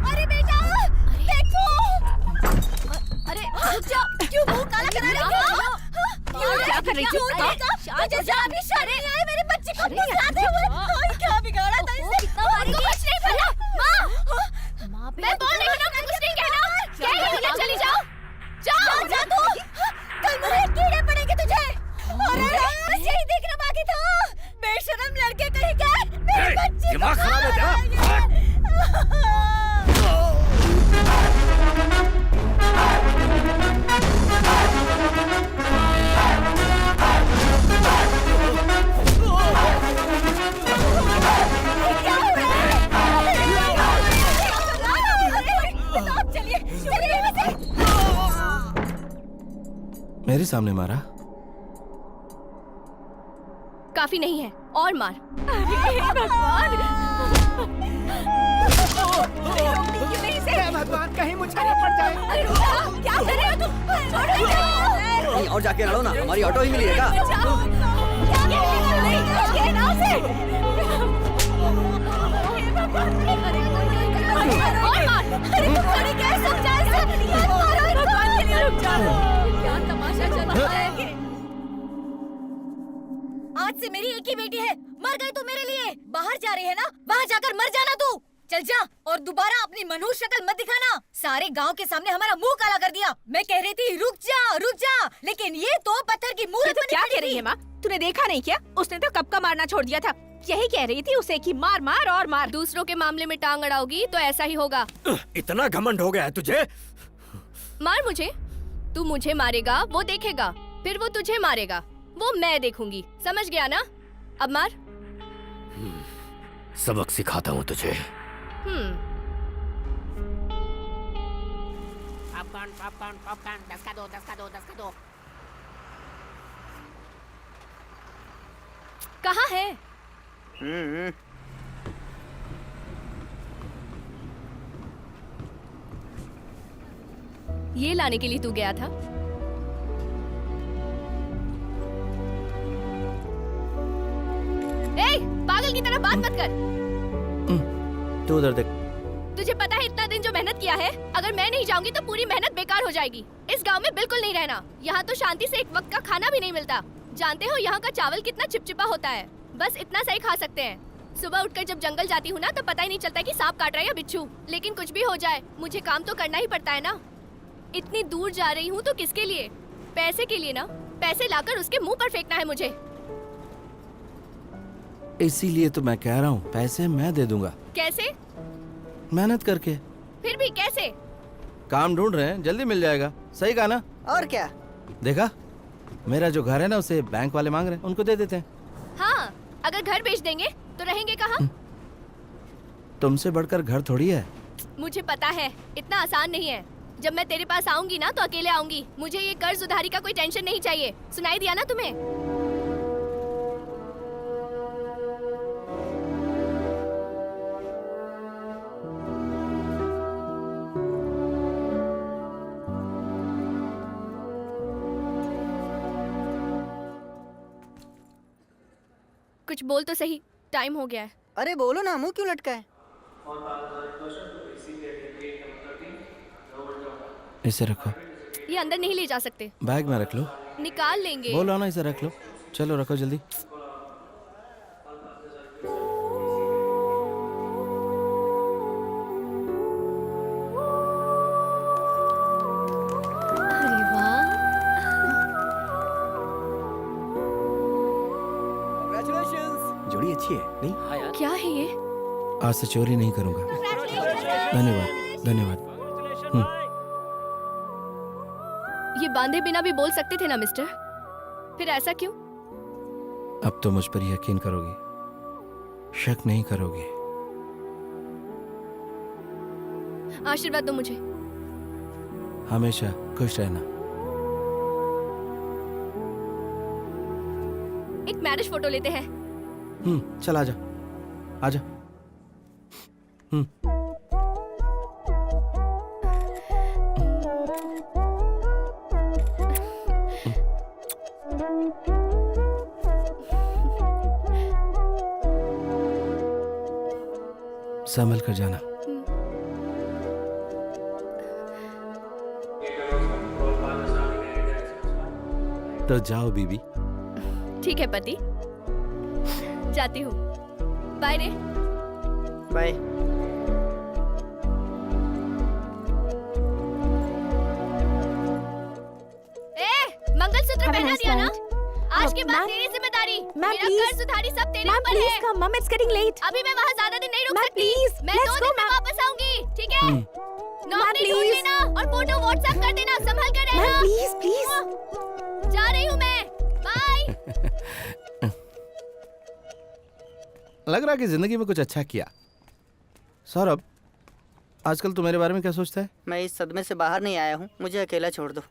अरे बेटा, देखो। अरे रुक जा, क्यों मुंह काला करा रही हो? क्या कर रही थी? अभी शर्म आए मेरे बच्चे को फुसलाते हुए। और क्या बिगाड़ा था इसने? उनको कुछ नहीं पता। माँ, मैं बोल रही हूँ ना, कुछ नहीं कहना। क्या चली जाओ, जा तू। कल मेरे कीड़े पड़ेंगे तुझे। अरे बस यही देखना बाकी था। बेशरम लड़के कहीं गए मेरे बच्चे। दिमाग खराब है तेरा। क्या हो रहा है? मेरे सामने मारा? काफी नहीं है, और मार। अरे भगवान! भगवान कहीं मुझे न पड़ जाए। अरे रुक जा, क्या कर रहे हो तुम? छोड़ दे मुझे। कहीं और जाके लड़ो ना, हमारी ऑटो ही मिली है क्या? और मार। अरे तुम खड़ी कैसे समझा इसे? भगवान के लिए रुक जा। क्या तमाशा चल रहा है? आज से मेरी एक ही बेटी है, मर गई तू मेरे लिए। बाहर जा रही है ना, वहाँ जाकर मर जाना तू। चल जा और दोबारा अपनी मनुष्य शक्ल मत दिखाना। सारे गांव के सामने हमारा मुंह काला कर दिया। मैं कह रही थी रुक जा, लेकिन ये तो पत्थर की मूर्त तो क्या कह रही है माँ? तूने देखा नहीं क्या? उसने तो कब का मारना छोड़ दिया था। यही कह रही थी उसे कि मार मार और मार। दूसरों के मामले में टांग अड़ाओगी तो ऐसा ही होगा। इतना घमंड हो गया है तुझे? मार मुझे। तू मुझे मारेगा वो देखेगा, फिर वो तुझे मारेगा वो मैं देखूंगी। समझ गया ना? अब मार। सबक सिखाता हूँ तुझे। पॉपकॉर्न 10 का दो। कहाँ है? ये लाने के लिए तू गया था? ए, पागल की तरह बात मत कर। तू उधर देख। तुझे पता है इतना दिन जो मेहनत किया है, अगर मैं नहीं जाऊंगी तो पूरी मेहनत बेकार हो जाएगी। इस गांव में बिल्कुल नहीं रहना। यहाँ तो शांति से एक वक्त का खाना भी नहीं मिलता। जानते हो यहाँ का चावल कितना चिपचिपा होता है? बस इतना सही खा सकते हैं। सुबह उठकर जब जंगल जाती हूँ ना तो पता ही नहीं चलता कि सांप काट रहा है या बिच्छू। लेकिन कुछ भी हो जाए मुझे काम तो करना ही पड़ता है ना। इतनी दूर जा रही हूँ तो किसके लिए? पैसे के लिए ना। पैसे लाकर उसके मुँह पर फेंकना है मुझे। इसीलिए तो मैं कह रहा हूँ पैसे मैं दे दूंगा। कैसे? मेहनत करके। फिर भी कैसे? काम ढूंढ रहे हैं, जल्दी मिल जाएगा। सही कहा ना? और क्या? देखा, मेरा जो घर है ना उसे बैंक वाले मांग रहे हैं, उनको दे देते हैं। हाँ, अगर घर बेच देंगे तो रहेंगे कहाँ? तुमसे बढ़कर घर थोड़ी है। मुझे पता है इतना आसान नहीं है। जब मैं तेरे पास आऊंगी ना तो अकेले आऊंगी। मुझे ये कर्ज उधारी का कोई टेंशन नहीं चाहिए। सुनाई दिया ना तुम्हें? कुछ बोल तो सही, टाइम हो गया है। अरे बोलो ना, मुंह क्यों लटका है? इसे रखो। ये अंदर नहीं ले जा सकते। बैग में रख लो। निकाल लेंगे। बोलो ना, इसे रख लो। चलो रखो जल्दी। अरे वाह, जोड़ी अच्छी है नहीं? हाँ यार। क्या है ये? आज से चोरी नहीं करूंगा। धन्यवाद धन्यवाद। ये बांधे बिना भी बोल सकते थे ना मिस्टर। फिर ऐसा क्यों? अब तो मुझ पर यकीन करोगी, शक नहीं करोगी। आशीर्वाद दो मुझे। हमेशा खुश रहना। एक मैरिज फोटो लेते हैं। चल आजा आजा। संभल कर जाना। तो जाओ बीबी। ठीक है पति, जाती हूँ। बाय रे। बाय। मंगलसूत्र पहना दिया ना? आज के बाद तेरी जिम्मेदारी। मेरा कर्ज उधारी सब तेरे ऊपर है। Mom, it's getting late. अभी मैं वहाँ ज्यादा दिन नहीं रुक Ma'am, सकती। please, मैं let's 2 go, दिन में ma'am. वापस आऊंगी, ठीक है? नौकरी ढूंढ please. लेना और फोटो व्हाट्सएप कर देना। संभल कर रहना। Ma'am, please, please. जा रही हूँ मैं। बाय। लग रहा कि जिंदगी में कुछ अच्छा किया। सौरभ, आजकल तू मेरे बारे में क्या सोचता है? मैं इस सदमे से बाहर नहीं आया हूँ, मुझे अकेला छोड़ दो।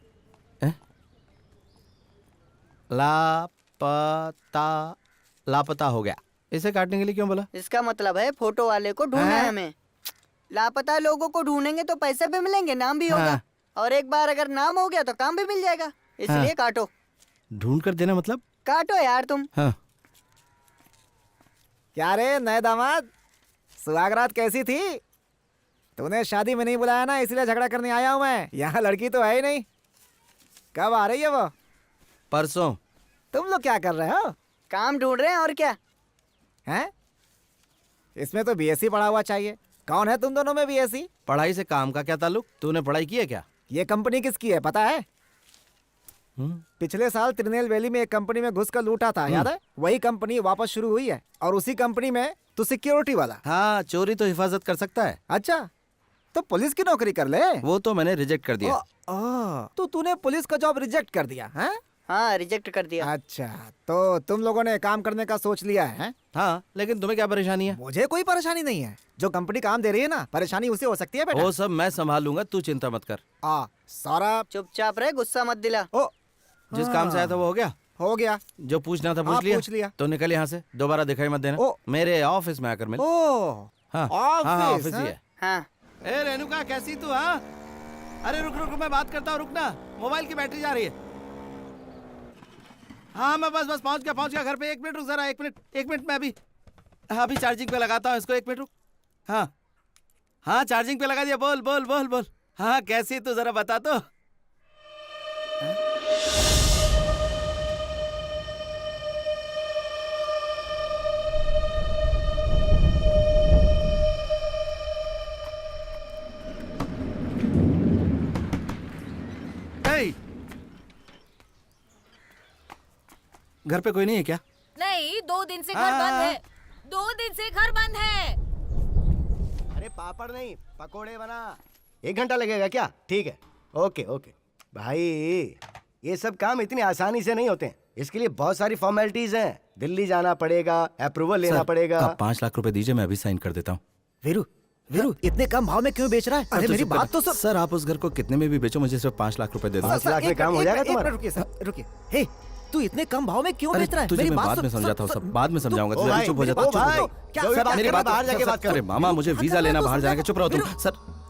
लापता, लापता हो गया। इसे काटने के लिए क्यों बोला? इसका मतलब है फोटो वाले को ढूंढना है हमें। लापता लोगों को ढूंढेंगे तो पैसे भी मिलेंगे, नाम भी होगा। और एक बार अगर नाम हो गया तो काम भी मिल जाएगा, इसलिए काटो। ढूंढ कर देना मतलब? काटो यार तुम। हाँ। क्या रे नए दामाद, सुहागरात कैसी थी? तूने शादी में नहीं बुलाया ना, इसलिए झगड़ा करने आया हूँ मैं। यहाँ लड़की तो है ही नहीं। कब आ रही है वो? परसों। तुम लोग क्या कर रहे हो? काम ढूंढ रहे हैं और क्या। हैं? इसमें तो बीएससी पढ़ा हुआ चाहिए। कौन है तुम दोनों में बीएससी? पढ़ाई से काम का क्या ताल्लुक? तूने पढ़ाई की है क्या? ये कंपनी किसकी है पता है? पिछले साल त्रिनेल वैली में एक कंपनी में घुस कर लूटा था, याद है? वही कंपनी वापस शुरू हुई है और उसी कंपनी में तू सिक्योरिटी वाला। हाँ, चोरी तो हिफाजत कर सकता है। अच्छा, तो पुलिस की नौकरी कर ले। वो तो मैंने रिजेक्ट कर दिया। तो तूने पुलिस का जॉब रिजेक्ट कर दिया है? हाँ, रिजेक्ट कर दिया। अच्छा, तो तुम लोगों ने काम करने का सोच लिया है? हाँ, लेकिन तुम्हें क्या परेशानी है? मुझे कोई परेशानी नहीं है। जो कंपनी काम दे रही है ना, परेशानी उसे हो सकती है बेटा। वो सब मैं संभाल लूंगा, तू चिंता मत कर। सौरभ चुपचाप रहे, गुस्सा मत दिला। जिस काम से आया था वो हो गया? हो गया। जो पूछना था पूछ लिया? तो निकल यहाँ से, दोबारा दिखाई मत देना। मेरे ऑफिस में आकर मिल। हाँ, ऑफिस ही है। हाँ। ए रेणुका, कैसी तू? हाँ, अरे रुक रुक, मैं बात करता हूँ, रुकना, मोबाइल की बैटरी जा रही है। हाँ, मैं बस पहुंच गया घर पे। 1 मिनट रुक जरा, 1 मिनट मैं अभी चार्जिंग पे लगाता हूँ इसको। 1 मिनट रुक। हाँ, चार्जिंग पे लगा दिया। बोल। हाँ, कैसी तू जरा बता तो। घर पे कोई नहीं है क्या? नहीं, 2 दिन से घर बंद है। 2 दिन से घर बंद है। अरे पापड़ नहीं, पकोड़े बना। 1 घंटा लगेगा क्या? ठीक है, ओके भाई। ये सब काम इतनी आसानी से नहीं होते हैं, इसके लिए बहुत सारी फॉर्मेलिटीज हैं। दिल्ली जाना पड़ेगा, अप्रूवल लेना पड़ेगा। आप 5 लाख रुपए दीजिए, मैं अभी साइन कर देता हूँ। वीरू, इतने कम भाव में क्यों बेच रहा है? अरे मेरी बात तो सुन। सर, आप उस घर को कितने में भी बेचो, मुझे सिर्फ 5 लाख रुपए दे दो। 5 लाख में काम हो जाएगा तुम्हारा। रुकिए। हे, तू इतने कम भाव में क्यों बेच रहा है? तुझे मैं बाद में समझाता हूँ, सब बाद में समझाऊंगा। तू अभी चुप हो जाता। मेरी बात बाहर जाके बात करो। अरे मामा, मुझे वीजा लेना, बाहर जाके चुप रहो तुम।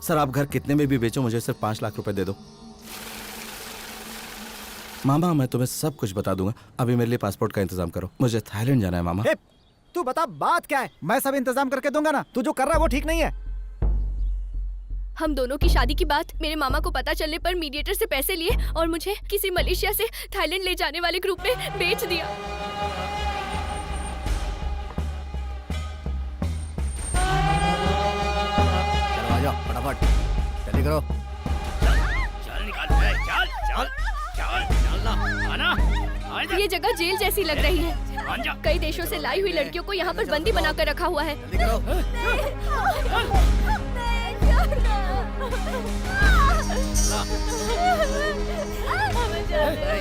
सर, आप घर कितने में भी बेचो, मुझे सिर्फ 5 लाख रुपए दे दो। मामा, मैं तुम्हें सब कुछ बता दूंगा। अभी मेरे लिए पासपोर्ट का इंतजाम करो, मुझे थाईलैंड जाना है मामा। तू बता बात क्या है? मैं सब इंतजाम करके दूंगा ना। तू जो कर रहा है वो ठीक नहीं है। हम दोनों की शादी की बात मेरे मामा को पता चलने पर मीडिएटर से पैसे लिए और मुझे किसी मलेशिया से थाईलैंड ले जाने वाले ग्रुप में बेच दिया। चलो आ जाओ फटाफट, जल्दी करो। चल निकाल, चल ना। ये जगह जेल जैसी लग रही है। कई देशों से लाई हुई लड़कियों को यहाँ पर बंदी बनाकर रखा हुआ है।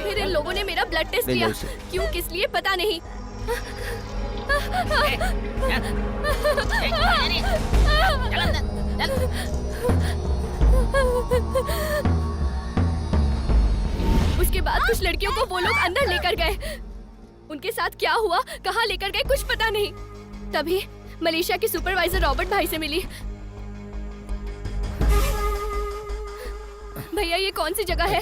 फिर इन लोगों ने मेरा ब्लड टेस्ट किया। क्यों, किस लिए पता नहीं। उसके बाद कुछ लड़कियों को वो लोग अंदर लेकर गए। उनके साथ क्या हुआ, कहाँ लेकर गए, कुछ पता नहीं। तभी मलेशिया के सुपरवाइजर रॉबर्ट भाई से मिली। भैया, ये कौन सी जगह है?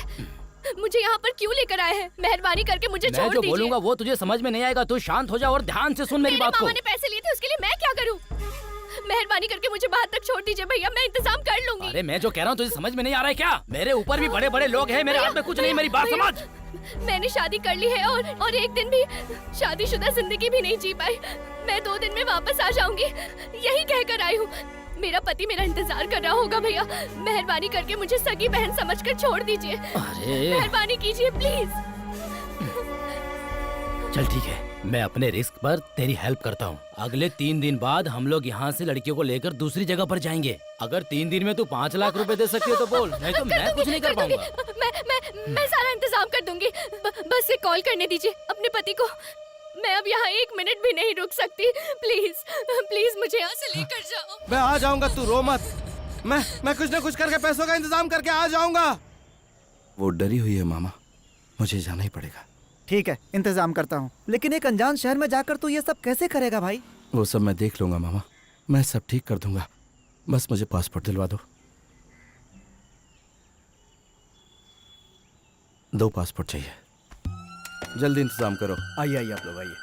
मुझे यहाँ पर क्यों लेकर आए हैं? मेहरबानी करके मुझे छोड़ दीजिए। मैं जो बोलूंगा वो तुझे समझ में नहीं आएगा। तू शांत हो जा और ध्यान से सुन मेरी बात को। मामा ने पैसे लिए थे, उसके लिए मैं क्या करूँ? मेहरबानी करके मुझे बाहर तक छोड़ दीजिए भैया, मैं इंतजाम कर लूंगी। अरे मैं जो कह रहा हूँ तुझे समझ में नहीं आ रहा है क्या? मेरे ऊपर भी बड़े बड़े लोग हैं, मेरे हाथ में कुछ नहीं। मेरी बात समझ। मैंने शादी कर ली है और एक दिन भी शादीशुदा जिंदगी भी नहीं जी पाई। मैं 2 दिन में वापस आ जाऊंगी, यही कहकर आई हूँ। मेरा पति मेरा इंतजार कर रहा होगा। भैया, मेहरबानी करके मुझे सगी बहन समझकर छोड़ दीजिए। मेहरबानी कीजिए प्लीज। चल ठीक है, मैं अपने रिस्क पर तेरी हेल्प करता हूँ। अगले 3 दिन बाद हम लोग यहाँ से लड़कियों को लेकर दूसरी जगह पर जाएंगे। अगर 3 दिन में तू 5 लाख रुपए दे सकती है तो बोल, नहीं तो मैं कुछ नहीं कर पाऊंगा। मैं सारा इंतजाम कर दूंगी। बस एक कॉल करने दीजिए अपने पति को। मैं अब यहाँ 1 मिनट भी नहीं रुक सकती। प्लीज मुझे यहाँ से लेकर जाओ। मैं आ जाऊंगा, तू रो मत। मैं कुछ ना कुछ करके पैसों का इंतजाम करके आ जाऊंगा। वो डरी हुई है मामा, मुझे जाना ही पड़ेगा। ठीक है, इंतजाम करता हूँ। लेकिन एक अनजान शहर में जाकर तू ये सब कैसे करेगा भाई? वो सब मैं देख लूंगा मामा, मैं सब ठीक कर दूंगा। बस मुझे पासपोर्ट दिलवा दो। 2 पासपोर्ट चाहिए, जल्दी इंतजाम करो। आइए आइए आप लोग आइए।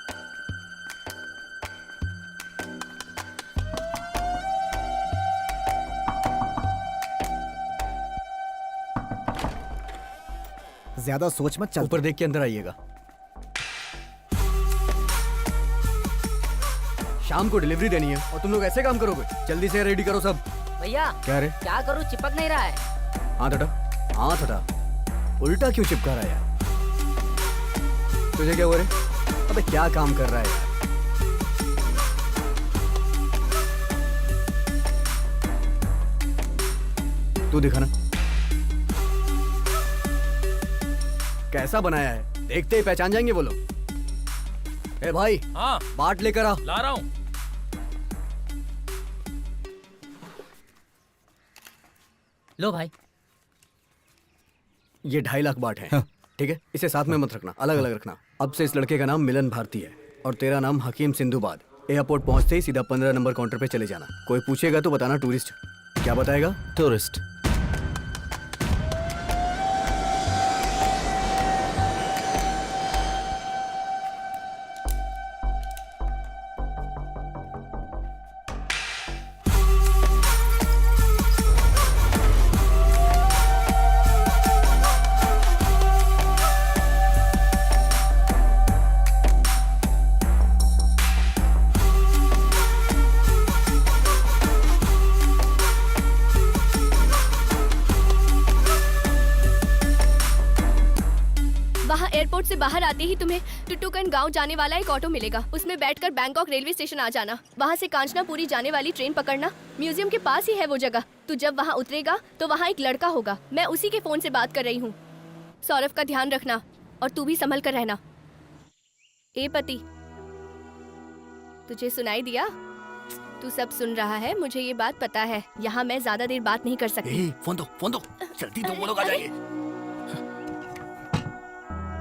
ज्यादा सोच मत चल। ऊपर देख के अंदर आइएगा। शाम को डिलीवरी देनी है और तुम लोग ऐसे काम करोगे? जल्दी से रेडी करो सब। भैया क्या रे? क्या करूँ, चिपक नहीं रहा है। हाथ हटा, हाथ हटा। उल्टा क्यों चिपका रहा है यार? तुझे क्या हुआ रे? अबे क्या काम कर रहा है यार? तू दिखा ना कैसा बनाया है, देखते ही पहचान जाएंगे वो लोग। ए भाई, हाँ बाट लेकर आ। ला रहा हूँ। लो भाई। ये 2.5 लाख बाट है। ठीक है, इसे साथ में मत रखना, अलग अलग रखना। अब से इस लड़के का नाम मिलन भारती है और तेरा नाम हकीम सिंधुबाद। एयरपोर्ट पहुंचते ही सीधा 15 नंबर काउंटर पे चले जाना। कोई पूछेगा तो बताना टूरिस्ट। क्या बताएगा? टूरिस्ट। वहाँ एयरपोर्ट से बाहर आते ही तुम्हें टुटुकन गांव जाने वाला एक ऑटो मिलेगा। उसमें बैठकर बैंकॉक रेलवे स्टेशन आ जाना। वहाँ से कांचनापुरी जाने वाली ट्रेन पकड़ना। म्यूजियम के पास ही है वो जगह। तू जब वहाँ उतरेगा तो वहाँ एक लड़का होगा। मैं उसी के फोन से बात कर रही हूँ। सौरभ का ध्यान रखना और तू भी संभल कर रहना। ए पति, तुझे सुनाई दिया? तू सब सुन रहा है, मुझे ये बात पता है। यहाँ मैं ज्यादा देर बात नहीं कर सकती। फोन दो जल्दी दो, वो लोग आ जाएंगे।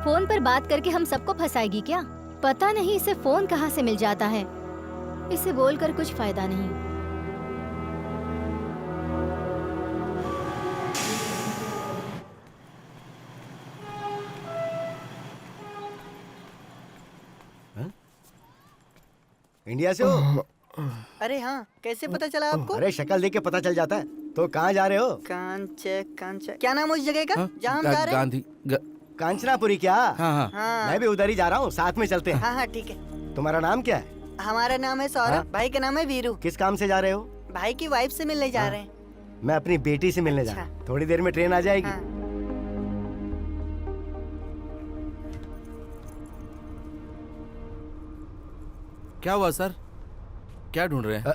फोन पर बात करके हम सबको फंसाएगी क्या? पता नहीं इसे फोन कहाँ से मिल जाता है। इसे बोलकर कुछ फायदा नहीं। इंडिया से हो? अरे हाँ, कैसे पता चला आपको? अरे शक्ल देख के पता चल जाता है। तो कहाँ जा रहे हो? कांच क्या नाम है उस जगह का जहाँ हम जा रहे हैं? गांधी कांचनापुरी क्या? हाँ। मैं भी उधर ही जा रहा हूँ, साथ में चलते हैं। हाँ ठीक है। तुम्हारा नाम क्या है? हमारा नाम है सौरभ। भाई का नाम है वीरू। किस काम से जा रहे हो? भाई की वाइफ से मिलने जा रहे हैं। मैं अपनी बेटी से मिलने जा रहा हूँ। थोड़ी देर में ट्रेन आ जाएगी। क्या हुआ सर, क्या ढूंढ रहे हैं?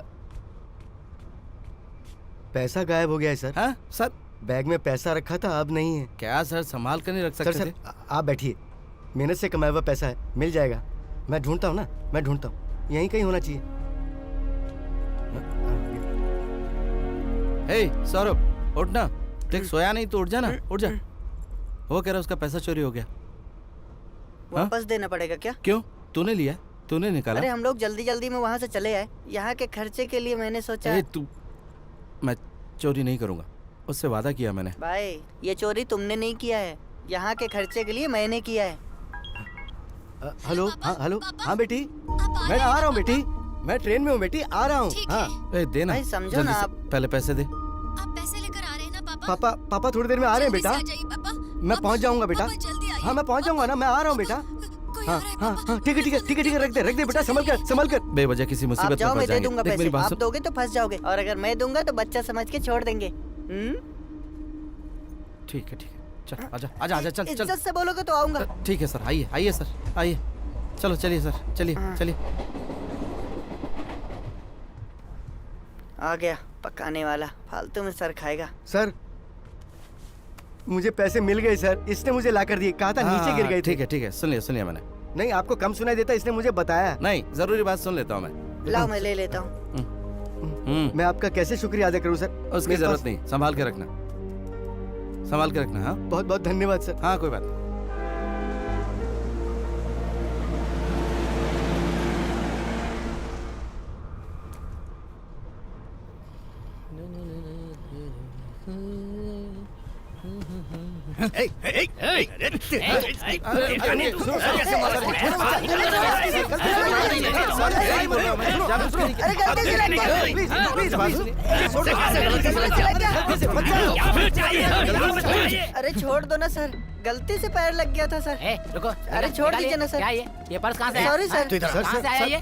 पैसा गायब हो गया है सर। हाँ सर, बैग में पैसा रखा था, अब नहीं है। क्या सर, संभाल कर नहीं रख सकते थे? आप बैठिए, मेहनत से कमाया हुआ पैसा है, मिल जाएगा। मैं ढूंढता हूँ ना, मैं ढूंढता हूँ, यहीं कहीं होना चाहिए। हे सौरभ, उठ ना। देख सोया नहीं तो उठ जा ना, उठ जा। वो कह रहा उसका पैसा चोरी हो गया। वापस देना पड़ेगा क्या? क्यों, तूने लिया, तूने निकाला? अरे हम लोग जल्दी जल्दी में वहाँ से चले आए। यहाँ के खर्चे के लिए मैंने सोचा। तू, मैं चोरी नहीं करूँगा, उससे वादा किया मैंने। भाई ये चोरी तुमने नहीं किया है, यहाँ के खर्चे के लिए मैंने किया है। हेलो, हाँ हेलो, हाँ बेटी, मैं आ रहा हूँ बेटी, मैं ट्रेन में हूँ बेटी, आ रहा हूँ। हाँ देना, भाई समझो ना आप। पहले पैसे दे। आप पैसे लेकर आ रहे हैं ना पापा? पापा थोड़ी देर में आ रहे हैं बेटा। मैं पहुँच जाऊंगा बेटा। हाँ मैं पहुँच जाऊंगा ना, मैं आ रहा हूँ बेटा। हाँ ठीक है, रख दे बेटा, संभल कर। बेवजह किसी मुसीबत में जाओ, मैं पड़ दे जाएंगे। दूंगा देख मेरी पैसे। बात आप सुन। दोगे तो फंस जाओगे और अगर मैं दूंगा तो बच्चा समझ के छोड़ देंगे। ठीक है, चल आजा, चल। इज्जत से बोलोगे तो आऊंगा। ठीक है सर, आइए सर, आइए। चलो चलिए सर, चलिए। आ गया पकाने वाला, फालतू में सर खाएगा। सर मुझे पैसे मिल गए सर, इसने मुझे ला कर दिए, कहा था नीचे गिर गए थे। ठीक है, सुन लिया मैंने। नहीं आपको कम सुनाई देता, इसने मुझे बताया। नहीं, जरूरी बात सुन लेता हूँ मैं। लाओ मैं ले लेता हूँ। मैं आपका कैसे शुक्रिया अदा करूँ सर? उसकी जरूरत नहीं, संभाल के रखना। हाँ बहुत बहुत धन्यवाद सर। हाँ कोई बात नहीं। अरे छोड़ दो ना सर, गलती से पैर लग गया था सर। रुको, अरे छोड़ दीजिए ना सर। क्या ये पर्स कहाँ से आया? Sorry sir. कहाँ से आया ये?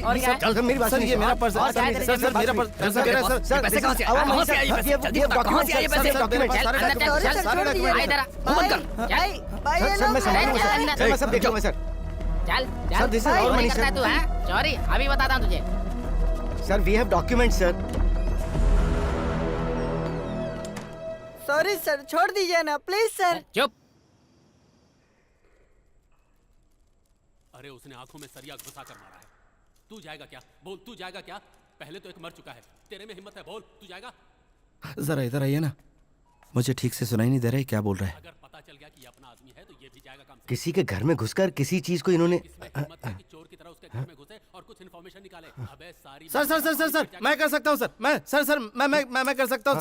और क्या है? मेरी बात सर ये मेरा पर्स है सर मेरा पर्स सर पैसे कहाँ से आए? कहाँ से आए ये पैसे? जल्दी बताओ, कहाँ से आए ये पैसे? सारे चल, सारे अंदर चल, डॉक्यूमेंट आ इधर आ। भाई, भाई, सर मैं संभालूंगा अंदर, सर, मैं सब देख लूंगा सर। चल सर, चल, this is our चोरी money, करता है sir. तू, हैं? चोरी, अभी बताता हूँ तुझे। Sir we have document sir. Sorry sir, छोड़ दीजिए ना प्लीज सर। चुप। अरे उसने आंखों में सरिया घुसा कर मारा है। तू जाएगा क्या? बोल, तू जाएगा क्या? पहले तो एक मर चुका है, तेरे में हिम्मत है, बोल तू जाएगा? जरा इधर आइए ना, मुझे ठीक से सुनाई नहीं दे रहा है क्या बोल रहा है। अगर पता चल गया कि ये अपना आदमी है तो ये भी जाएगा काम से। किसी के घर में घुसकर किसी चीज को इन्होंने हिम्मत है कि चोर की तरह उसके घर में घुसे और कुछ इन्फॉर्मेशन निकाले। अबे सारी sir sir sir sir sir मैं कर सकता हूँ सर, मैं कर सकता हूँ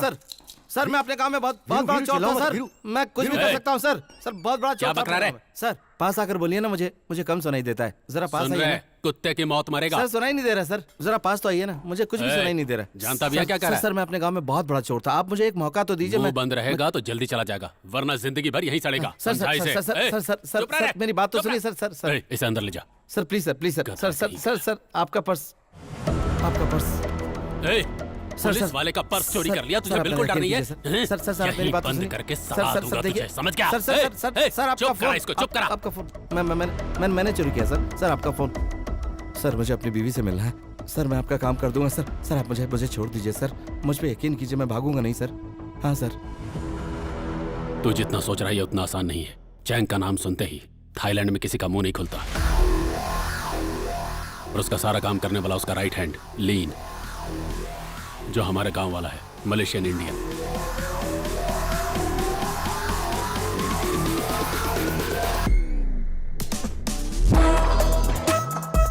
सर मैं अपने गांव में बहुत बड़ा चोर था सर, मैं कुछ भी कर सकता हूँ सर बहुत बड़ा चोर क्या बकरा रहा है? सर पास आकर बोलिए ना, मुझे कम सुनाई देता है, जरा पास सुन आइए रहे ना। कुत्ते की मौत मरेगा। सर सुनाई नहीं दे रहा सर, जरा पास तो आइए ना, मुझे कुछ भी सुनाई नहीं दे रहा। जानता भी है क्या कर रहा है? सर मैं अपने गांव में बहुत बड़ा चोर था, आप मुझे एक मौका तो दीजिए। मुंह बंद रहेगा तो जल्दी चला जाएगा, वरना जिंदगी भर यहीं सड़ेगा। सर समझा इसे? सर मेरी बात तो सुनिए सर इसे अंदर ले जा। सर प्लीज सर आपका पर्स पुलिस वाले का पर्स चोरी कर लिया, तुझे बिल्कुल डर नहीं है? सर मेरी बात बंद करके सलाह दूंगा तुझे, समझ गया? सर आपका फोन, इसको चुप करा। आपका फोन मैंने चोरी किया सर आपका फोन। सर मुझे अपनी बीवी से मिलना है सर, मैं आपका काम कर दूंगा सर आप मुझे छोड़ दीजिए सर, मुझ पे यकीन कीजिए, मैं भागूंगा नहीं सर। हाँ सर। तू जितना सोच रहा है उतना आसान नहीं है। चैंग का नाम सुनते ही थाईलैंड में किसी का मुंह नहीं खुलता, और उसका सारा काम करने वाला उसका राइट हैंड लीन, जो हमारे गांव वाला है, मलेशियन इंडियन।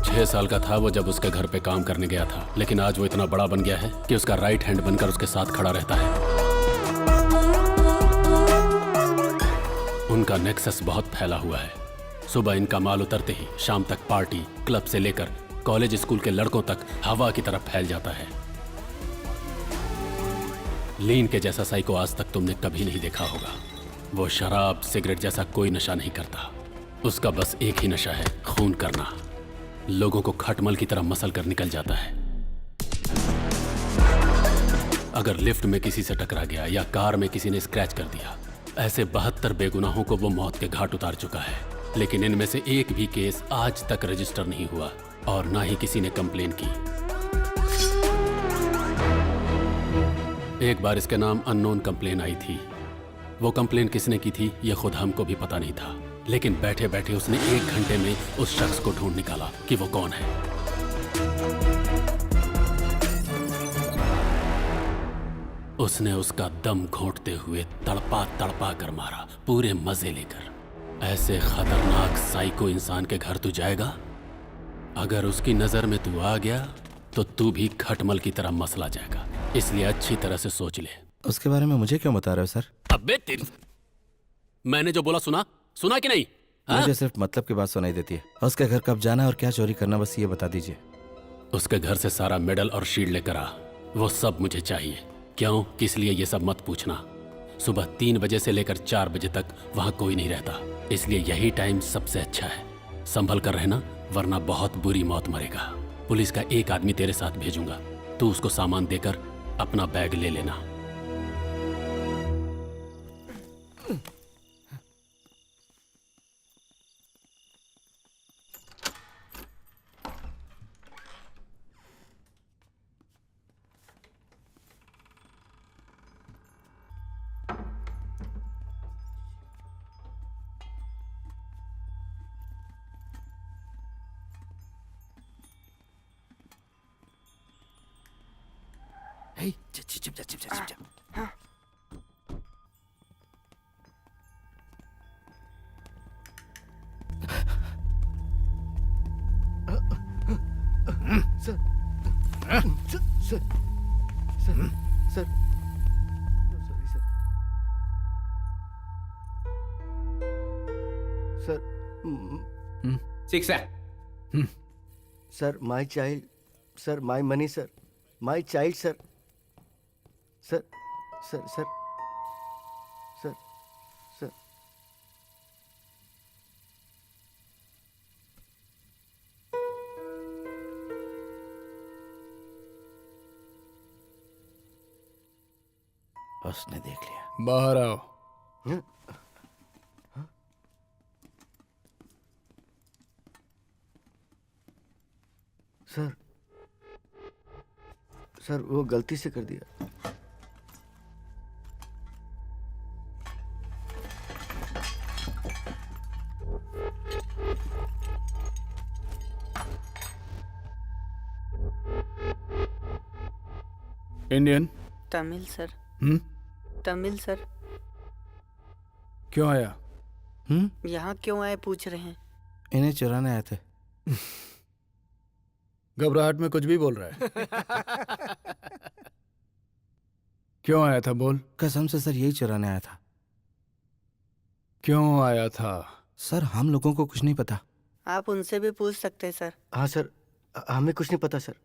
छह साल का था वो जब उसके घर पे काम करने गया था, लेकिन आज वो इतना बड़ा बन गया है कि उसका राइट हैंड बनकर उसके साथ खड़ा रहता है। उनका नेक्सस बहुत फैला हुआ है। सुबह इनका माल उतरते ही शाम तक पार्टी, क्लब से लेकर कॉलेज स्कूल के लड़कों तक हवा की तरफ फैल जाता है। लीन के जैसा साइको आज तक तुमने कभी नहीं देखा होगा। वो शराब सिगरेट जैसा कोई नशा नहीं करता, उसका बस एक ही नशा है, खून करना। लोगों को खटमल की तरह मसल कर निकल जाता है। अगर लिफ्ट में किसी से टकरा गया या कार में किसी ने स्क्रैच कर दिया, ऐसे 72 बेगुनाहों को वो मौत के घाट उतार चुका है, लेकिन इनमें से एक भी केस आज तक रजिस्टर नहीं हुआ और ना ही किसी ने कंप्लेन की। एक बार इसके नाम अननोन कंप्लेन आई थी। वो कंप्लेन किसने की थी ये खुद हमको भी पता नहीं था, लेकिन बैठे बैठे उसने 1 घंटे में उस शख्स को ढूंढ निकाला कि वो कौन है। उसने उसका दम घोंटते हुए तड़पा तड़पा कर मारा, पूरे मजे लेकर। ऐसे खतरनाक साइको इंसान के घर तू जाएगा? अगर उसकी नजर में तू आ गया तो तू भी खटमल की तरह मसला जाएगा, इसलिए अच्छी तरह से सोच ले। उसके बारे में मुझे क्यों बता रहे हो सर? अबे तेरी, मैंने जो बोला सुना कि नहीं? मुझे सिर्फ मतलब की बात सुनाई देती है। उसके घर कब जाना और क्या चोरी करना, बस ये बता दीजिए। उसके घर से सारा मेडल और शील्ड लेकर आ, वो सब मुझे चाहिए। क्यों, किस लिए ये सब मत पूछना। सुबह 3 बजे से लेकर 4 बजे तक वहां कोई नहीं रहता, इसलिए यही टाइम सबसे अच्छा है। संभल कर रहना, वरना बहुत बुरी मौत मरेगा। पुलिस का एक आदमी तेरे साथ भेजूंगा, तू उसको सामान देकर अपना बैग ले लेना। सर सिक्स है। Sir my child, sir my money, sir my child, sir sir sir sir sir sir उसने देख लिया। बाहर आओ। सर सर वो गलती से कर दिया। Indian? Tamil sir. Tamil sir. क्यों आया? यहाँ क्यों आए पूछ रहे हैं? इन्हें चुराने आए थे। घबराहट में कुछ भी बोल रहा है। क्यों आया था बोल? कसम से सर यही चुराने आया था। क्यों आया था? सर हम लोगों को कुछ नहीं पता। आप उनसे भी पूछ सकते हैं सर। हाँ सर, हमें कुछ नहीं पता सर।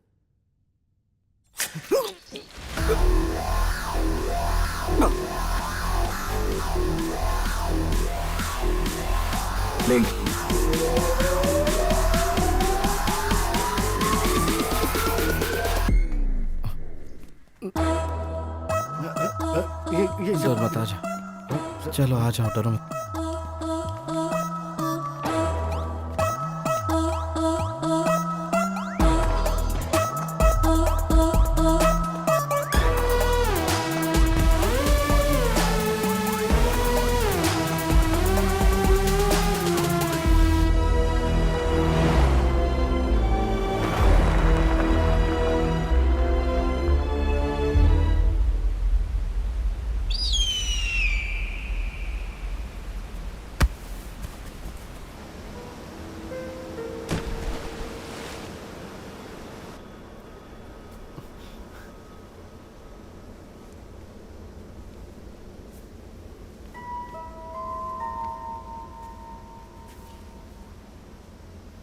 ये सर मत आ जाओ। चलो आ जाओ, डरो मत।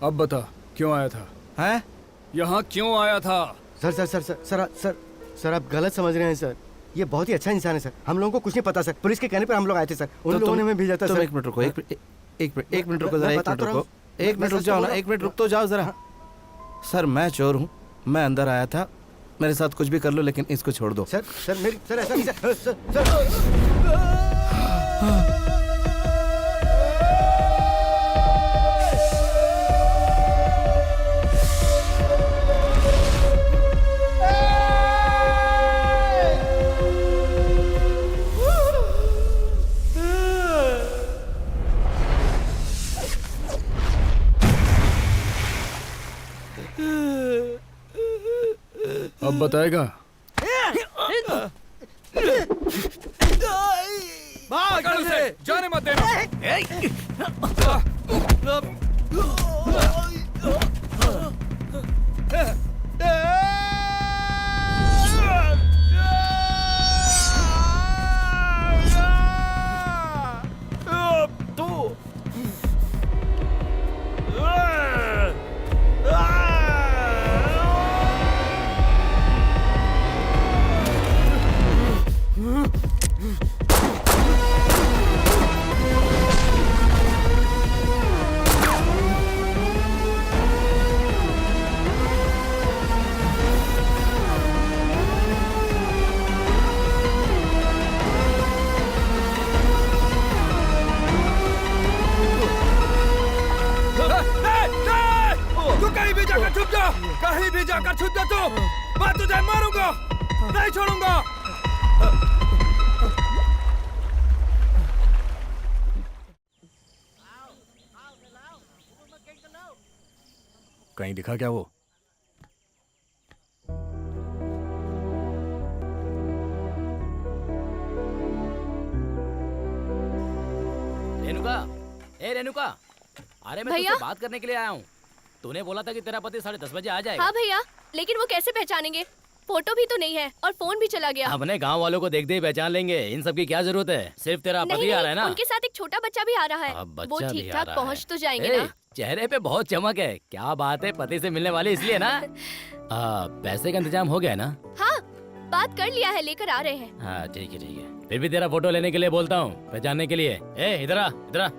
अब बता क्यों आया था? हैं? यहाँ क्यों आया था? Sir sir sir sir sir sir sir आप गलत समझ रहे हैं सर। ये बहुत ही अच्छा इंसान है सर। हम लोगों को कुछ नहीं पता सर। पुलिस के कहने पर हम लोग आए थे सर। उन लोगों ने हमें भेजा था सर। एक मिनट रुको, एक मिनट रुको जरा, एक मिनट रुको, एक मिनट रुक जाओ ना, एक मिनट रुक तो जाओ जरा। सर मैं चोर हूँ, मैं अंदर आया था, मेरे साथ कुछ भी कर लो लेकिन इसको छोड़ दो। सर सर मेरी सर ऐसा नहीं सर। अब बताएगा? पकड़ उसे, जाने मत देना। कहीं भी जाकर छुप जा तू, मैं तुझे मारूंगा, नहीं छोड़ूंगा। कहीं दिखा क्या वो? रेनुका, ए रेनुका, अरे मैं भैया? तुझसे बात करने के लिए आया हूँ। तूने बोला था कि तेरा पति 10:30 बजे आ जाएगा। हाँ भैया, लेकिन वो कैसे पहचानेंगे? फोटो भी तो नहीं है और फोन भी चला गया। अपने गांव वालों को देखते ही पहचान लेंगे, इन सब की क्या जरूरत है? सिर्फ तेरा नहीं, पति आ रहा है नहीं, ना? उनके साथ एक छोटा बच्चा भी आ रहा है। अब वो बच्चा भी ठीक आ ठाक रहा पहुंच है। तो जाएंगे ए, ना। चेहरे पे बहुत चमक है, क्या बात है, पति से मिलने वाली इसलिए ना? पैसे का इंतजाम हो गया है ना? हाँ, बात कर लिया है, लेकर आ रहे हैं। हाँ ठीक है ठीक है, फिर भी तेरा फोटो लेने के लिए बोलता हूँ, पहचानने के लिए। ए इधर आ, इधर आ।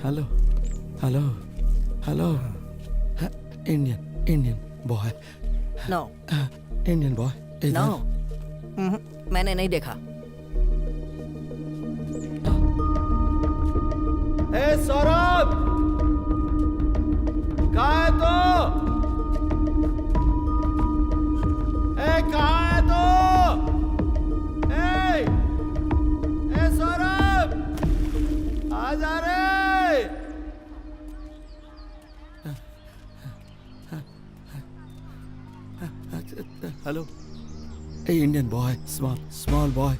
Hello hello hello, Indian boy. No Indian boy. No, मैंने नहीं देखा। ए सौरभ, कहाँ है तो? ए कहाँ है तो? ए सौरभ, आ जा रे। हेलो। ए Indian boy, small boy.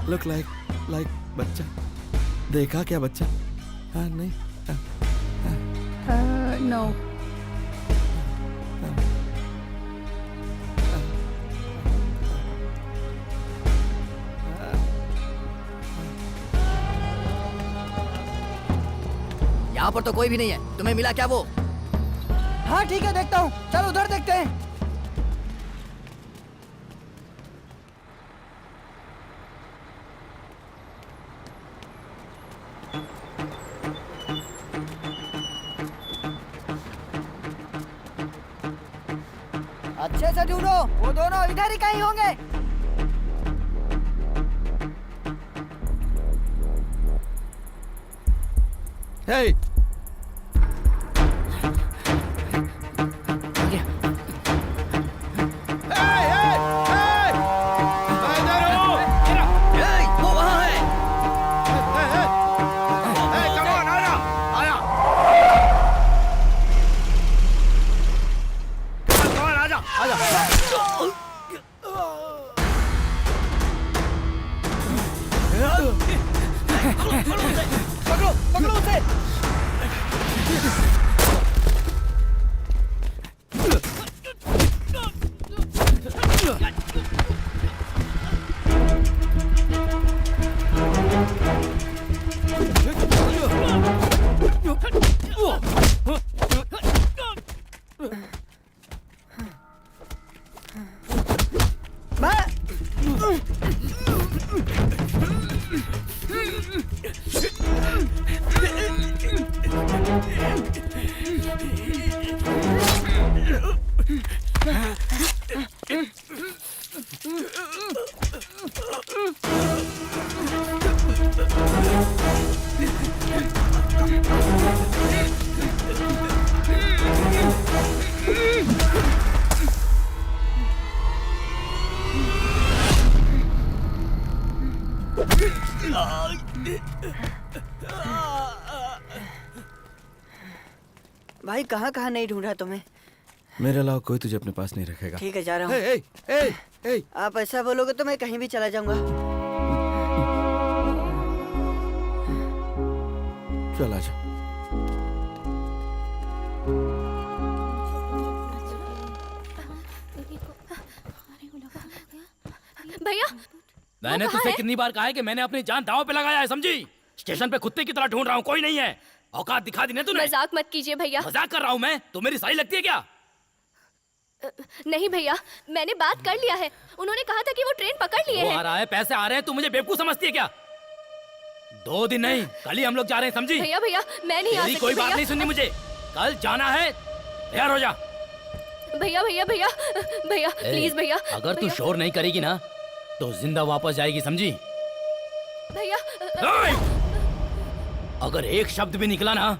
Look like बच्चा। देखा क्या बच्चा? हाँ नहीं। नो। यहाँ पर तो कोई भी नहीं है, तुम्हें मिला क्या वो? हाँ ठीक है, देखता हूँ, चलो उधर देखते हैं। अच्छे से ढूंढो, वो दोनों इधर ही कहीं होंगे। Hey! पकड़ो उसे। भाई कहाँ कहाँ नहीं ढूंढा तुम्हें? मेरे अलावा कोई तुझे अपने पास नहीं रखेगा। ठीक है, जा रहा हूँ। ए, ए, ए, ए। आप ऐसा बोलोगे तो मैं कहीं भी चला जाऊंगा। चल आजा। भैया, मैंने तुझसे कितनी बार कहा है कि मैंने अपनी जान दांव पे लगाया है, समझी? स्टेशन पे कुत्ते की तरह ढूंढ रहा हूँ, कोई नहीं है। औकात दिखा दी ना तूने। मजाक मत कीजिए भैया। मजाक कर रहा हूँ मैं? तो मेरी सही लगती है क्या? नहीं भैया, मैंने बात कर लिया है, उन्होंने कहा था कि वो ट्रेन पकड़ लिए वो हैं। आ रहा है, पैसे आ रहे हैं, तू मुझे बेवकूफ समझती है क्या? 2 दिन नहीं, कल ही हम लोग जा रहे हैं, समझी? भैया भैया, मैं नहीं आ तेरी सकती कोई बात भैया। नहीं सुननी मुझे, कल जाना है, तैयार हो जा। भैया भैया भैया भैया, प्लीज भैया। अगर तू भैया, शोर नहीं करेगी ना तो जिंदा वापस जाएगी, समझी? भैया अगर एक शब्द भी निकला ना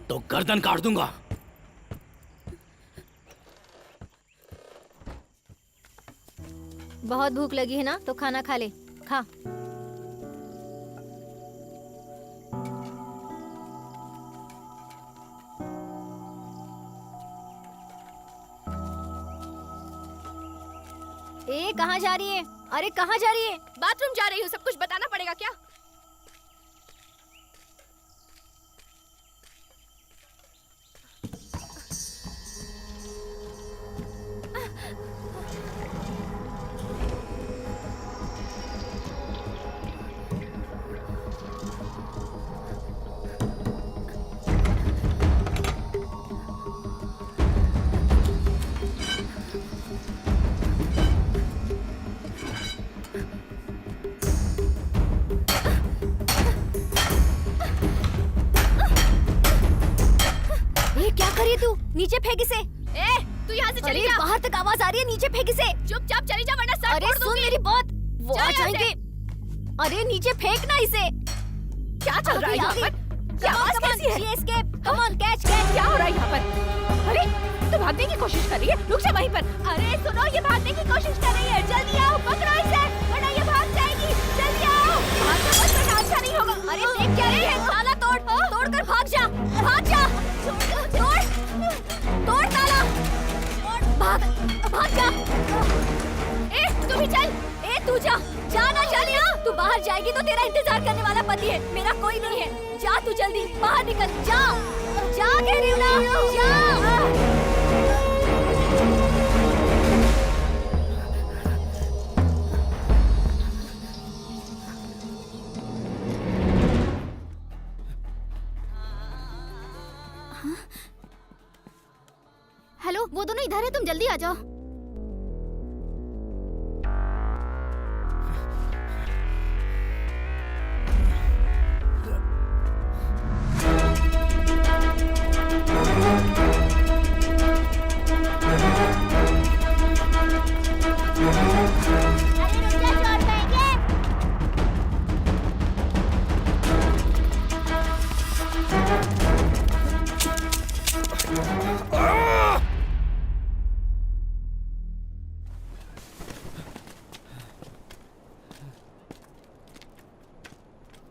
तो गर्दन काट दूंगा। बहुत भूख लगी है ना, तो खाना खा ले, खा। ए कहाँ जा रही है? अरे कहाँ जा रही है? बाथरूम जा रही हूँ, सब कुछ बताना पड़ेगा क्या? क्या करी तू? नीचे फेंक इसे। ए, तू यहाँ से चली जा। बाहर तक आवाज आ रही है, नीचे फेंक इसे। चुपचाप चली जा वरना सर अरे फोड़ सुन दूंगी। मेरी बात, वो जा आ यहाँ से। जाएंगे। अरे नीचे फेंकना इसे। क्या चल रहा है यहाँ पर? क्या आवाज कैसी है? Escape, come on, catch catch. क्या हो रहा है यहाँ पर? अरे तो भागने की कोशिश कर रही है, रुक जा वहीं पर। अरे सुनो, ये भागने की कोशिश कर रही है, जल्दी आओ, पकड़ो इसे वरना ये भाग जाएगी। जल्दी आओ, भागना मत वरना अच्छा नहीं होगा। अरे देख क्या रही है? ताला तोड़, तोड़कर भाग जा, भाग जा। तोड़, तोड़ ताला, भाग, भाग जा। ए तू भी चल। ए तू जा, जा ना जाने। तू बाहर जाएगी तो तेरा इंतजार करने वाला पति है, मेरा कोई नहीं है। जा तू जल्दी बाहर निकल, जा, जा कह रही हूँ ना, जा। हेलो, वो दोनों इधर है, तुम जल्दी आ जाओ।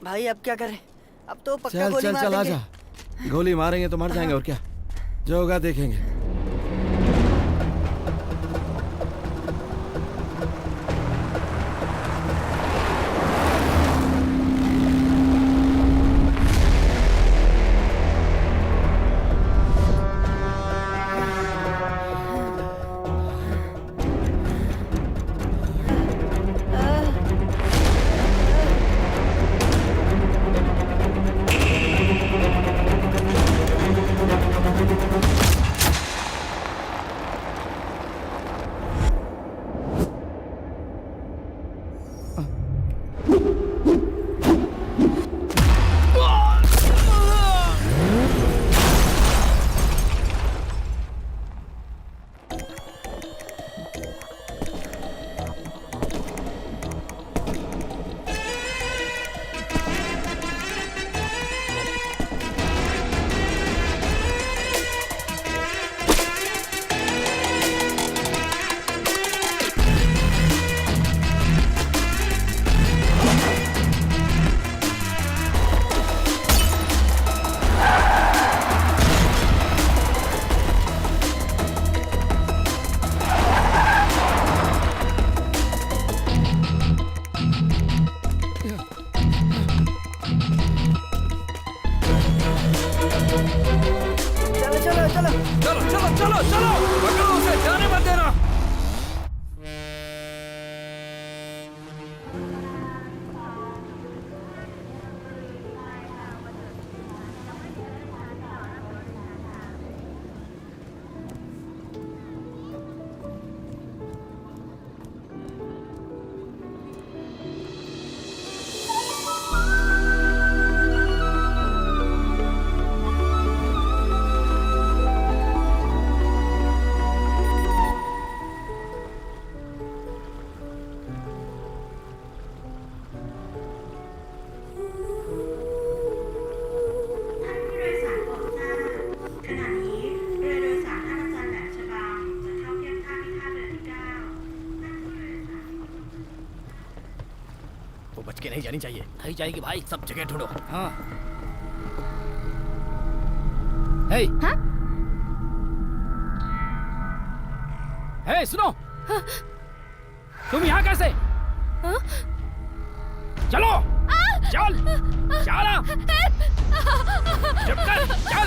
भाई अब क्या करें? अब तो पक्का चल गोली चल मार चल आ देंगे। जा, गोली मारेंगे तो मर जाएंगे और क्या, जो होगा देखेंगे। वो बच के नहीं जानी चाहिए। नहीं जाएगी भाई, सब जगह ढूंढो। हाँ। हे, हाँ? हे सुनो। तुम यहाँ कैसे? चलो चल चल चुप कर चल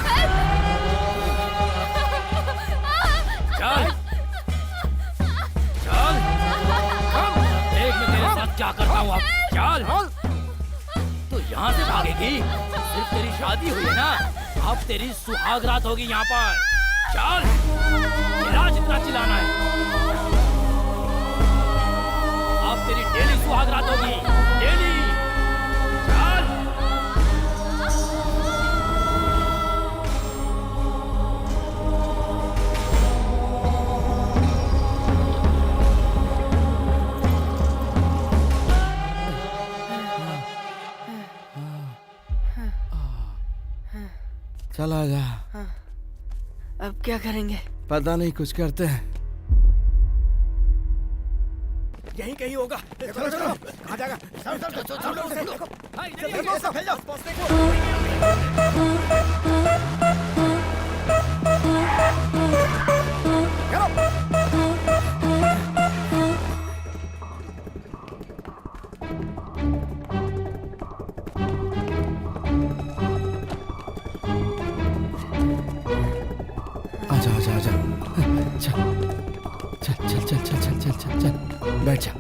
चल चल देख मैं तेरे साथ क्या करता हूँ अब। चल तू यहाँ से भागेगी? सिर्फ तेरी शादी हुई है ना, अब तेरी सुहाग रात होगी यहाँ पर। चल मेरा जितना चिल्लाना है, अब तेरी डेली सुहाग रात होगी, डेली। चल चला जा। अब क्या करेंगे? पता नहीं, कुछ करते हैं। यही कहीं होगा। चलो चलो, कहाँ जाएगा? आजा आजा आजा, चल चल चल चल चल चल चल चल चल, बैठ जा।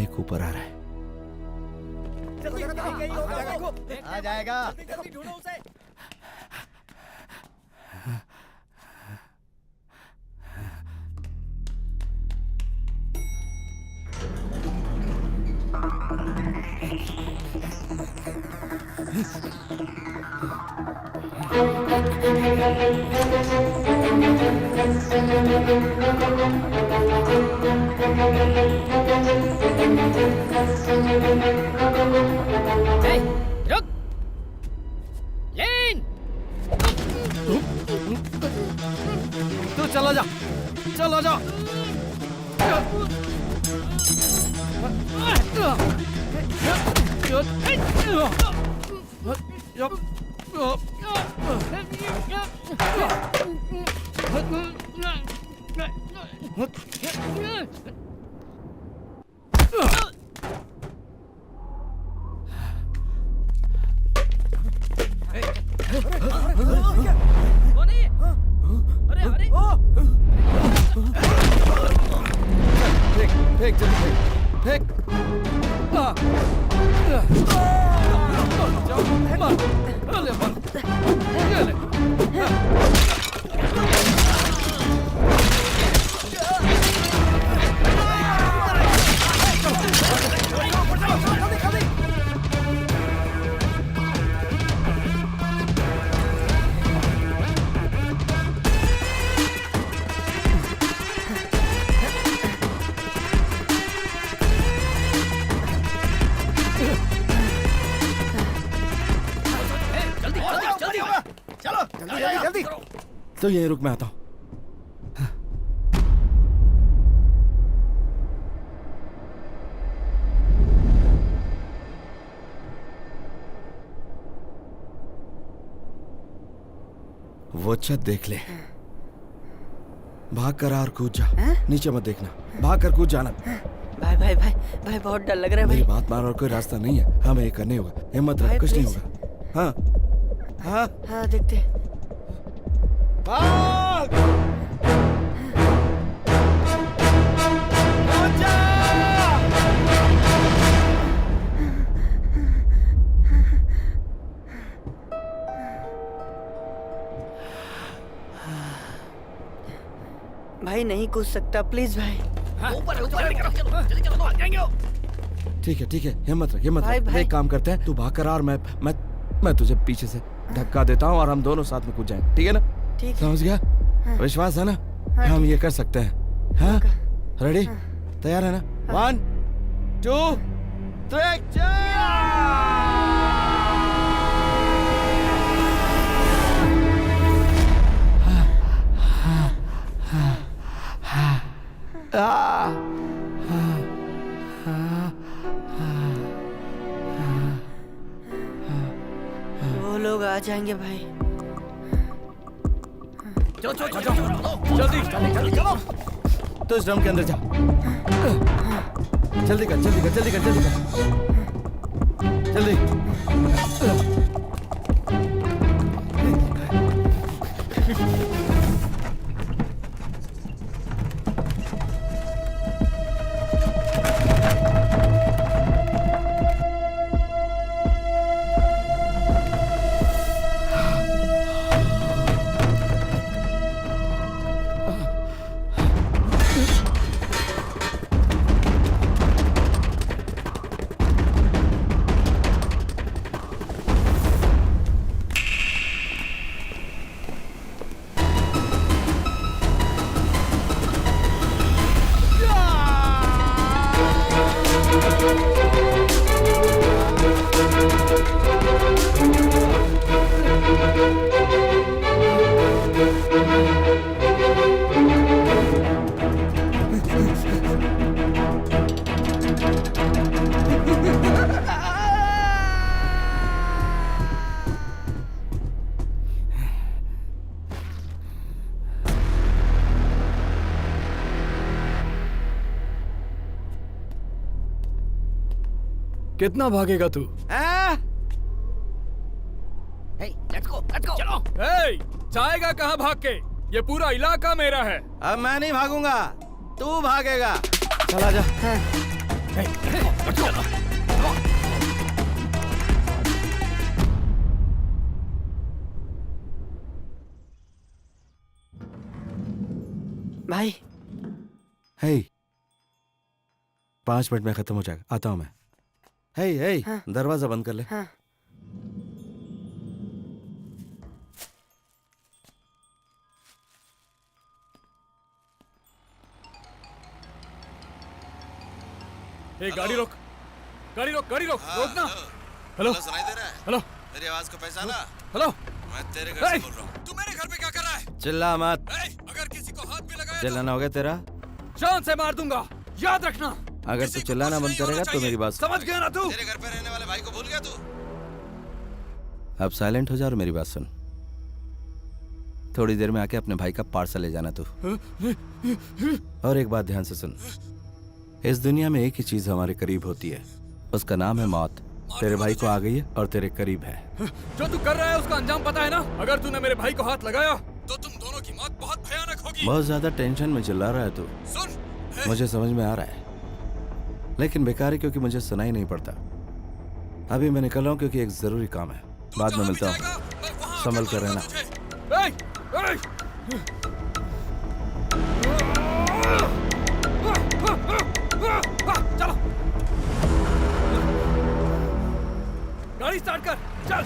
एक ऊपर आ रहा है। आ जाएगा। रुक लेन, तू चला जा, चला जा। फेंक जल्दी फेंक, फेंक। जल्दी। तो यहीं रुक, मैं आता हूँ। वो छत देख ले, भाग कर आ और कूद जा। नीचे मत देखना, भाग कर कूद जाना। भाई भाई भाई भाई बहुत डर लग रहा है भाई। मेरी बात मान, और कोई रास्ता नहीं है, हमें ये करने होगा। हिम्मत रख, कुछ नहीं होगा। हाँ हाँ हाँ देखते हैं। भाग! भाई नहीं कूद सकता, प्लीज भाई। ठीक है, हिम्मत रख, हिम्मत भाई, रख। भाई। एक काम करते हैं, तू भाग कर आ और मैं तुझे पीछे से धक्का देता हूँ और हम दोनों साथ में कूद जाएंगे। ठीक है ना? ठीक है। समझ गया? हाँ। विश्वास है ना? हाँ, हम ये कर सकते हैं। हाँ, रेडी? तैयार है ना? 1 2 3 आ जाएंगे भाई। चलो चलो चलो जल्दी चलो। तो इस ड्रम के अंदर जा। जल्दी कर जल्दी कर जल्दी कर जल्दी कर जल्दी। कितना भागेगा तू? चलो। जाएगा कहाँ भाग के? ये पूरा इलाका मेरा है। अब मैं नहीं भागूंगा, तू भागेगा। चला जा। भाई हे 5 मिनट में खत्म हो जाएगा, आता हूं मैं। हे दरवाजा बंद कर ले। हाँ। गाड़ी रोक गाड़ी रोक गाड़ी रोक रोकना। हेलो सुनाई दे रहा है? हेलो मेरी आवाज को पहचाना? हेलो मैं तेरे घर से बोल रहा हूँ। तू मेरे घर पे क्या कर रहा है? चिल्ला मत। अगर किसी को हाथ भी लगाया चिल्लाना हो गया तेरा? जान से मार दूंगा, याद रखना। अगर तू चिल्लाना बंद करेगा तो मेरी बात समझ गया ना तू? तेरे घर पे रहने वाले भाई को भूल गया तू? अब साइलेंट हो जा और मेरी बात सुन। थोड़ी देर में आके अपने भाई का पार्सल ले जाना तू। और एक बात ध्यान से सुन, इस दुनिया में एक ही चीज हमारे करीब होती है, उसका नाम है मौत। तेरे भाई को आ गई है और तेरे करीब है। जो तू कर रहा है उसका अंजाम पता है ना? अगर तूने मेरे भाई को हाथ लगाया तो तुम दोनों की मौत बहुत भयानक होगी। बहुत ज्यादा टेंशन में चिल्ला रहा है तू। सुन, मुझे समझ में आ रहा है, लेकिन बेकार है क्योंकि मुझे सुनाई नहीं पड़ता। अभी मैं निकल रहा हूँ क्योंकि एक जरूरी काम है। बाद में मिलता हूँ, संभल कर रहना। चलो गाड़ी स्टार्ट कर, चल।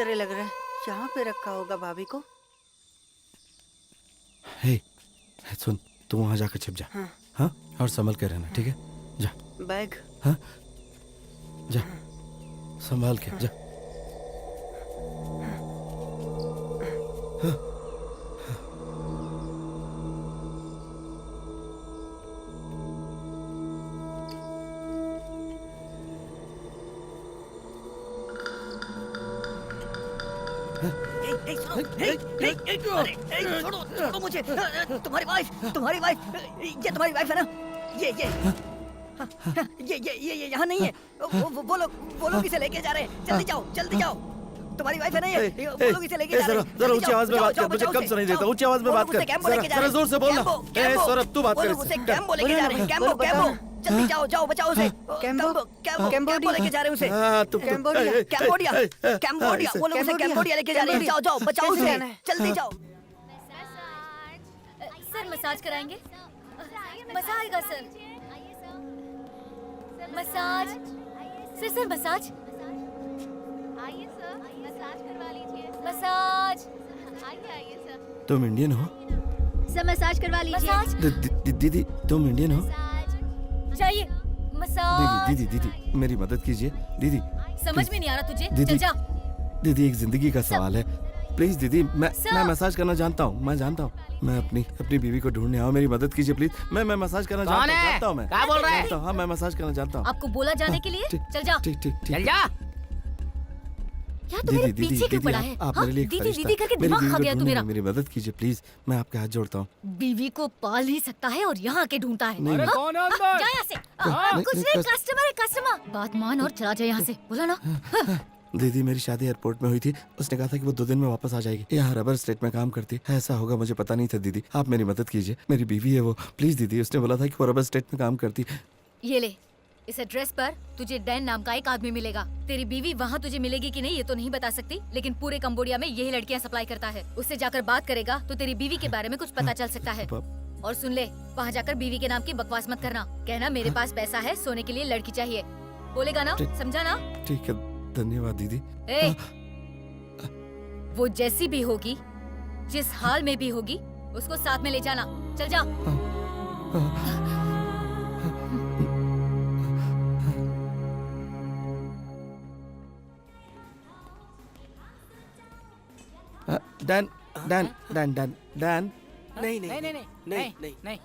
तरह लग रहा है। यहाँ पे रखा होगा भाभी को। हे, सुन, तू वहाँ जाकर छिप जा। हाँ, और संभल के रहना, ठीक है? जा। बैग। हाँ, जा, संभाल के जा। हाँ। छोड़ो मुझे। तुम्हारी वाइफ ये तुम्हारी वाइफ है ना? ये यहाँ नहीं है। वो लोग इसे लेके जा रहे हैं। जल्दी जाओ। तुम्हारी वाइफ है ना ये? वो लोग इसे लेके जा रहे हैं। जरा ऊंची आवाज में बात कर, मुझे कम सुनाई देता। ऊंची आवाज में बात कर, जरा जोर से बोलना। सौरभ, तू बात कर। उसे कैम्बो लेके जा रहे हैं। कैम्बो। जल्दी जाओ, बचाओ उसे। कैम्बो लेके जा रहे हैं उसे। कैम्बोडिया। वो लोग उसे कैम्बोडिया लेके जा रहे हैं। जाओ, बचाओ उसे। जल्दी जाओ। सर मसाज कराएंगे? मजा आएगा सर। Massage sir massage. आइए सर, मसाज करवा लीजिए। मसाज। आइए सर। तुम इंडियन हो? सर मसाज करवा लीजिए। दीदी, तुम इंडियन हो? चाहिए मसाज। दीदी, मेरी मदद कीजिए। दीदी, समझ में नहीं आ रहा तुझे? दीदी, चल जा। दीदी, एक जिंदगी का सवाल है। प्लीज दीदी, मैं मसाज करना जानता हूँ। मैं अपनी बीवी को ढूंढने आऊँ, मेरी मदद कीजिए प्लीज। मैं मसाज करना जानता हूँ। मैं क्या बोल रहा है? हाँ, मैं मसाज करना जानता हूँ। आपको बोला जाने के लिए? चल जा। ठीक। चल जा। यार तू मेरे पीछे क्यों पड़ा है? आप मेरे लिए एक दीदी करके दिमाग खा गया तू मेरा। मेरी मदद कीजिए प्लीज, मैं आपके हाथ जोड़ता हूँ। बीवी को पाल ही सकता है और यहाँ के ढूंढता है। नहीं, हाँ? कौन है अंदर? जा यहाँ से। कुछ नहीं, कस्टमर। बात मान और चला जाए यहाँ से। बोला ना। दीदी, मेरी शादी एयरपोर्ट में हुई थी। उसने कहा था कि वो 2 दिन में वापस आ जाएगी। यहाँ रबर स्टेट में काम करती है। ऐसा होगा मुझे पता नहीं था। दीदी, आप मेरी मदद कीजिए। मेरी बीवी है वो। प्लीज दीदी, उसने बोला था कि वो रबर स्टेट में काम करती। ये ले, इस एड्रेस पर तुझे डैन नाम का एक आदमी मिलेगा। तेरी बीवी वहाँ तुझे मिलेगी कि नहीं ये तो नहीं बता सकती, लेकिन पूरे कंबोडिया में यही लड़कियाँ सप्लाई करता है। उससे जाकर बात करेगा तो तेरी बीवी के बारे में कुछ पता चल सकता है। और सुन ले, वहाँ जाकर बीवी के नाम की बकवास मत करना। कहना मेरे पास पैसा है, सोने के लिए लड़की चाहिए। बोलेगा ना? समझा ना? ठीक है, धन्यवाद दीदी। वो जैसी भी होगी, जिस हाल में भी होगी, उसको साथ में ले जाना। चल जा। डैन। नहीं।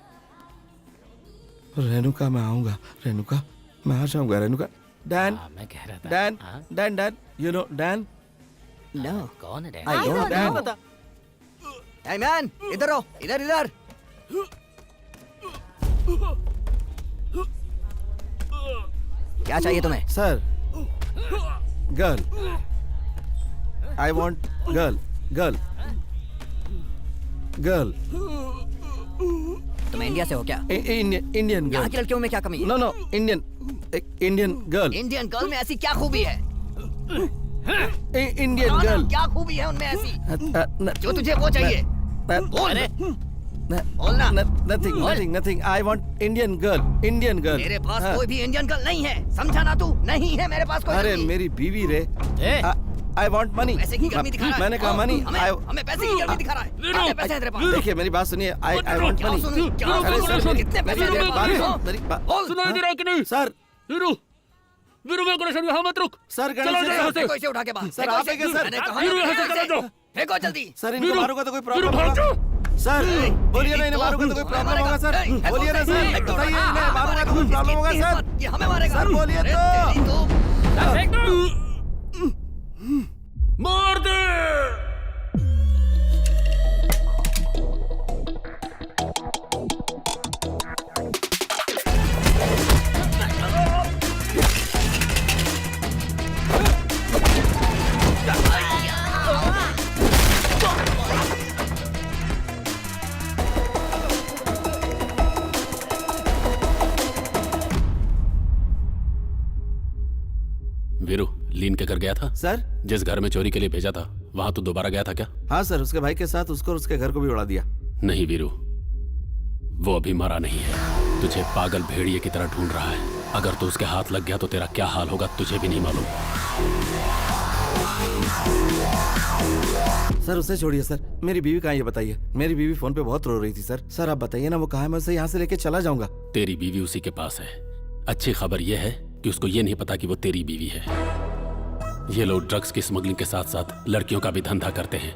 रेणुका, मैं आऊंगा। रेणुका, मैं आ जाऊंगा। रेणुका, डैन। मैं कह रहा था। Dan, you know Dan? No. कौन है Dan? I don't Dan. No. Hey man, इधर आओ। इधर। क्या चाहिए तुम्हें? Sir, girl. I want girl. तुम इंडिया से हो क्या? इंडियन यहाँ गर्ल। की लड़कियों में क्या कमी है? No, Indian girl. Indian girl में ऐसी क्या खूबी है? Indian girl. क्या खूबी है उनमें ऐसी जो तुझे वो चाहिए? बोलना। Nothing. I want Indian girl. मेरे पास कोई भी इंडियन गर्ल नहीं है, समझा ना तू? नहीं है मेरे पास कोई। अरे मेरी बीवी रे। I want money. पैसे की गर्मी दिखा रहा है। मैंने कहा मनी। हमें पैसे की गर्मी दिखा रहा है। कितने पैसे हैं तेरे पास? देखिए, मेरी बात सुनिए। I want money. कितने पैसे हैं तेरे पास? सुनाई दे रहा है कि नहीं? सर, वीरू मेरे को यहाँ मत रुक। सर, फेंको इसे उठा के बाहर। सर, आप है क्या सर? मैंने कहा वीरू यहाँ से चला जाओ। फेंको जल्दी। सर, इनको मारूंगा तो कोई प्रॉब्लम होगा? सर, बोलिए ना, इन्हें मारूंगा तो कोई प्रॉब्लम होगा? सर, बोलिए ना सर, बताइए, इन्हें मारूंगा तो कोई प्रॉब्लम होगा? सर, ये हमें मारेगा। सर, बोलिए तो। मार दे। वीरू, लीन के घर गया था? सर, जिस घर में चोरी के लिए भेजा था वहां तो दोबारा गया था क्या? हाँ सर, उसके भाई के साथ उसको और उसके घर को भी उड़ा दिया। नहीं वीरू, वो अभी मरा नहीं है। तुझे पागल भेड़िए की तरह ढूंढ रहा है। अगर तू उसके हाथ लग गया तो तेरा क्या हाल होगा तुझे भी नहीं मालूम। सर उसे छोड़िए सर, मेरी बीवी कहाँ है ये बताइए। मेरी बीवी फोन पे बहुत रो रही थी सर। सर आप बताइए ना वो कहाँ है, मैं उसे यहाँ से लेके चला जाऊंगा। तेरी बीवी उसी के पास है। अच्छी खबर यह है कि उसको ये नहीं पता कि वो तेरी बीवी है। ये लोग ड्रग्स की स्मगलिंग के साथ साथ लड़कियों का भी धंधा करते हैं।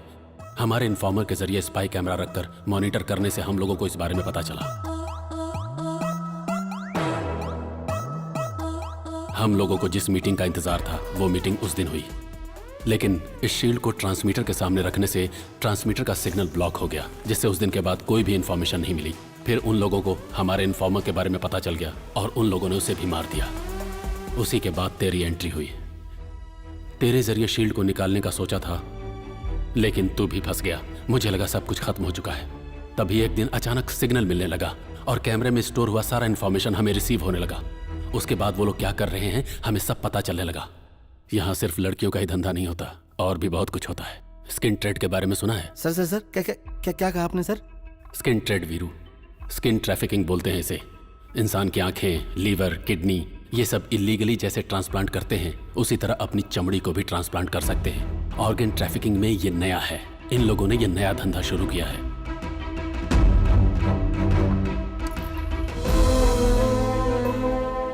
हमारे इन्फॉर्मर के जरिए स्पाई कैमरा रखकर मॉनिटर करने से हम लोगों को इस बारे में पता चला। हम लोगों को जिस मीटिंग का इंतजार था वो मीटिंग उस दिन हुई, लेकिन इस शील्ड को ट्रांसमीटर के सामने रखने से ट्रांसमीटर का सिग्नल ब्लॉक हो गया, जिससे उस दिन के बाद कोई भी इंफॉर्मेशन नहीं मिली। फिर उन लोगों को हमारे इन्फॉर्मर के बारे में पता चल गया और उन लोगों ने उसे भी मार दिया। उसी के बाद तेरी एंट्री हुई। तेरे जरिए शील्ड को निकालने का सोचा था, लेकिन तू भी फंस गया। मुझे लगा सब कुछ खत्म हो चुका है। तभी एक दिन अचानक सिग्नल मिलने लगा और कैमरे में स्टोर हुआ सारा इन्फॉर्मेशन हमें रिसीव होने लगा। उसके बाद वो लोग क्या कर रहे हैं हमें सब पता चलने लगा। यहाँ सिर्फ लड़कियों का ही धंधा नहीं होता, और भी बहुत कुछ होता है। स्किन ट्रेड के बारे में सुना है? सर सर सर क्या क्या क्या, क्या कहा आपने sir? Skin trade Veeru, skin trafficking बोलते हैं इसे। इंसान की आंखें, लीवर, किडनी, ये सब इलीगली जैसे ट्रांसप्लांट करते हैं, उसी तरह अपनी चमड़ी को भी ट्रांसप्लांट कर सकते हैं। ऑर्गन ट्रैफिकिंग में ये नया है। इन लोगों ने ये नया धंधा शुरू किया है।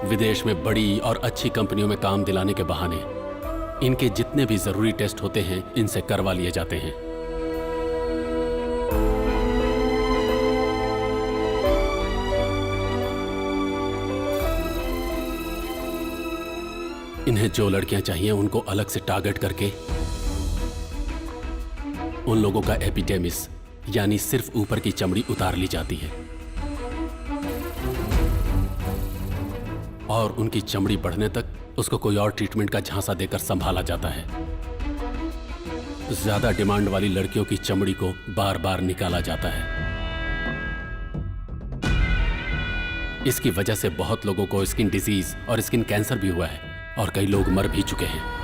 विदेश में बड़ी और अच्छी कंपनियों में काम दिलाने के बहाने इनके जितने भी जरूरी टेस्ट होते हैं इनसे करवा लिए जाते हैं। इन्हें जो लड़कियां चाहिए उनको अलग से टारगेट करके उन लोगों का एपिडेमिस यानी सिर्फ ऊपर की चमड़ी उतार ली जाती है और उनकी चमड़ी बढ़ने तक उसको कोई और ट्रीटमेंट का झांसा देकर संभाला जाता है। ज्यादा डिमांड वाली लड़कियों की चमड़ी को बार बार निकाला जाता है। इसकी वजह से बहुत लोगों को स्किन डिजीज और स्किन कैंसर भी हुआ है और कई लोग मर भी चुके हैं।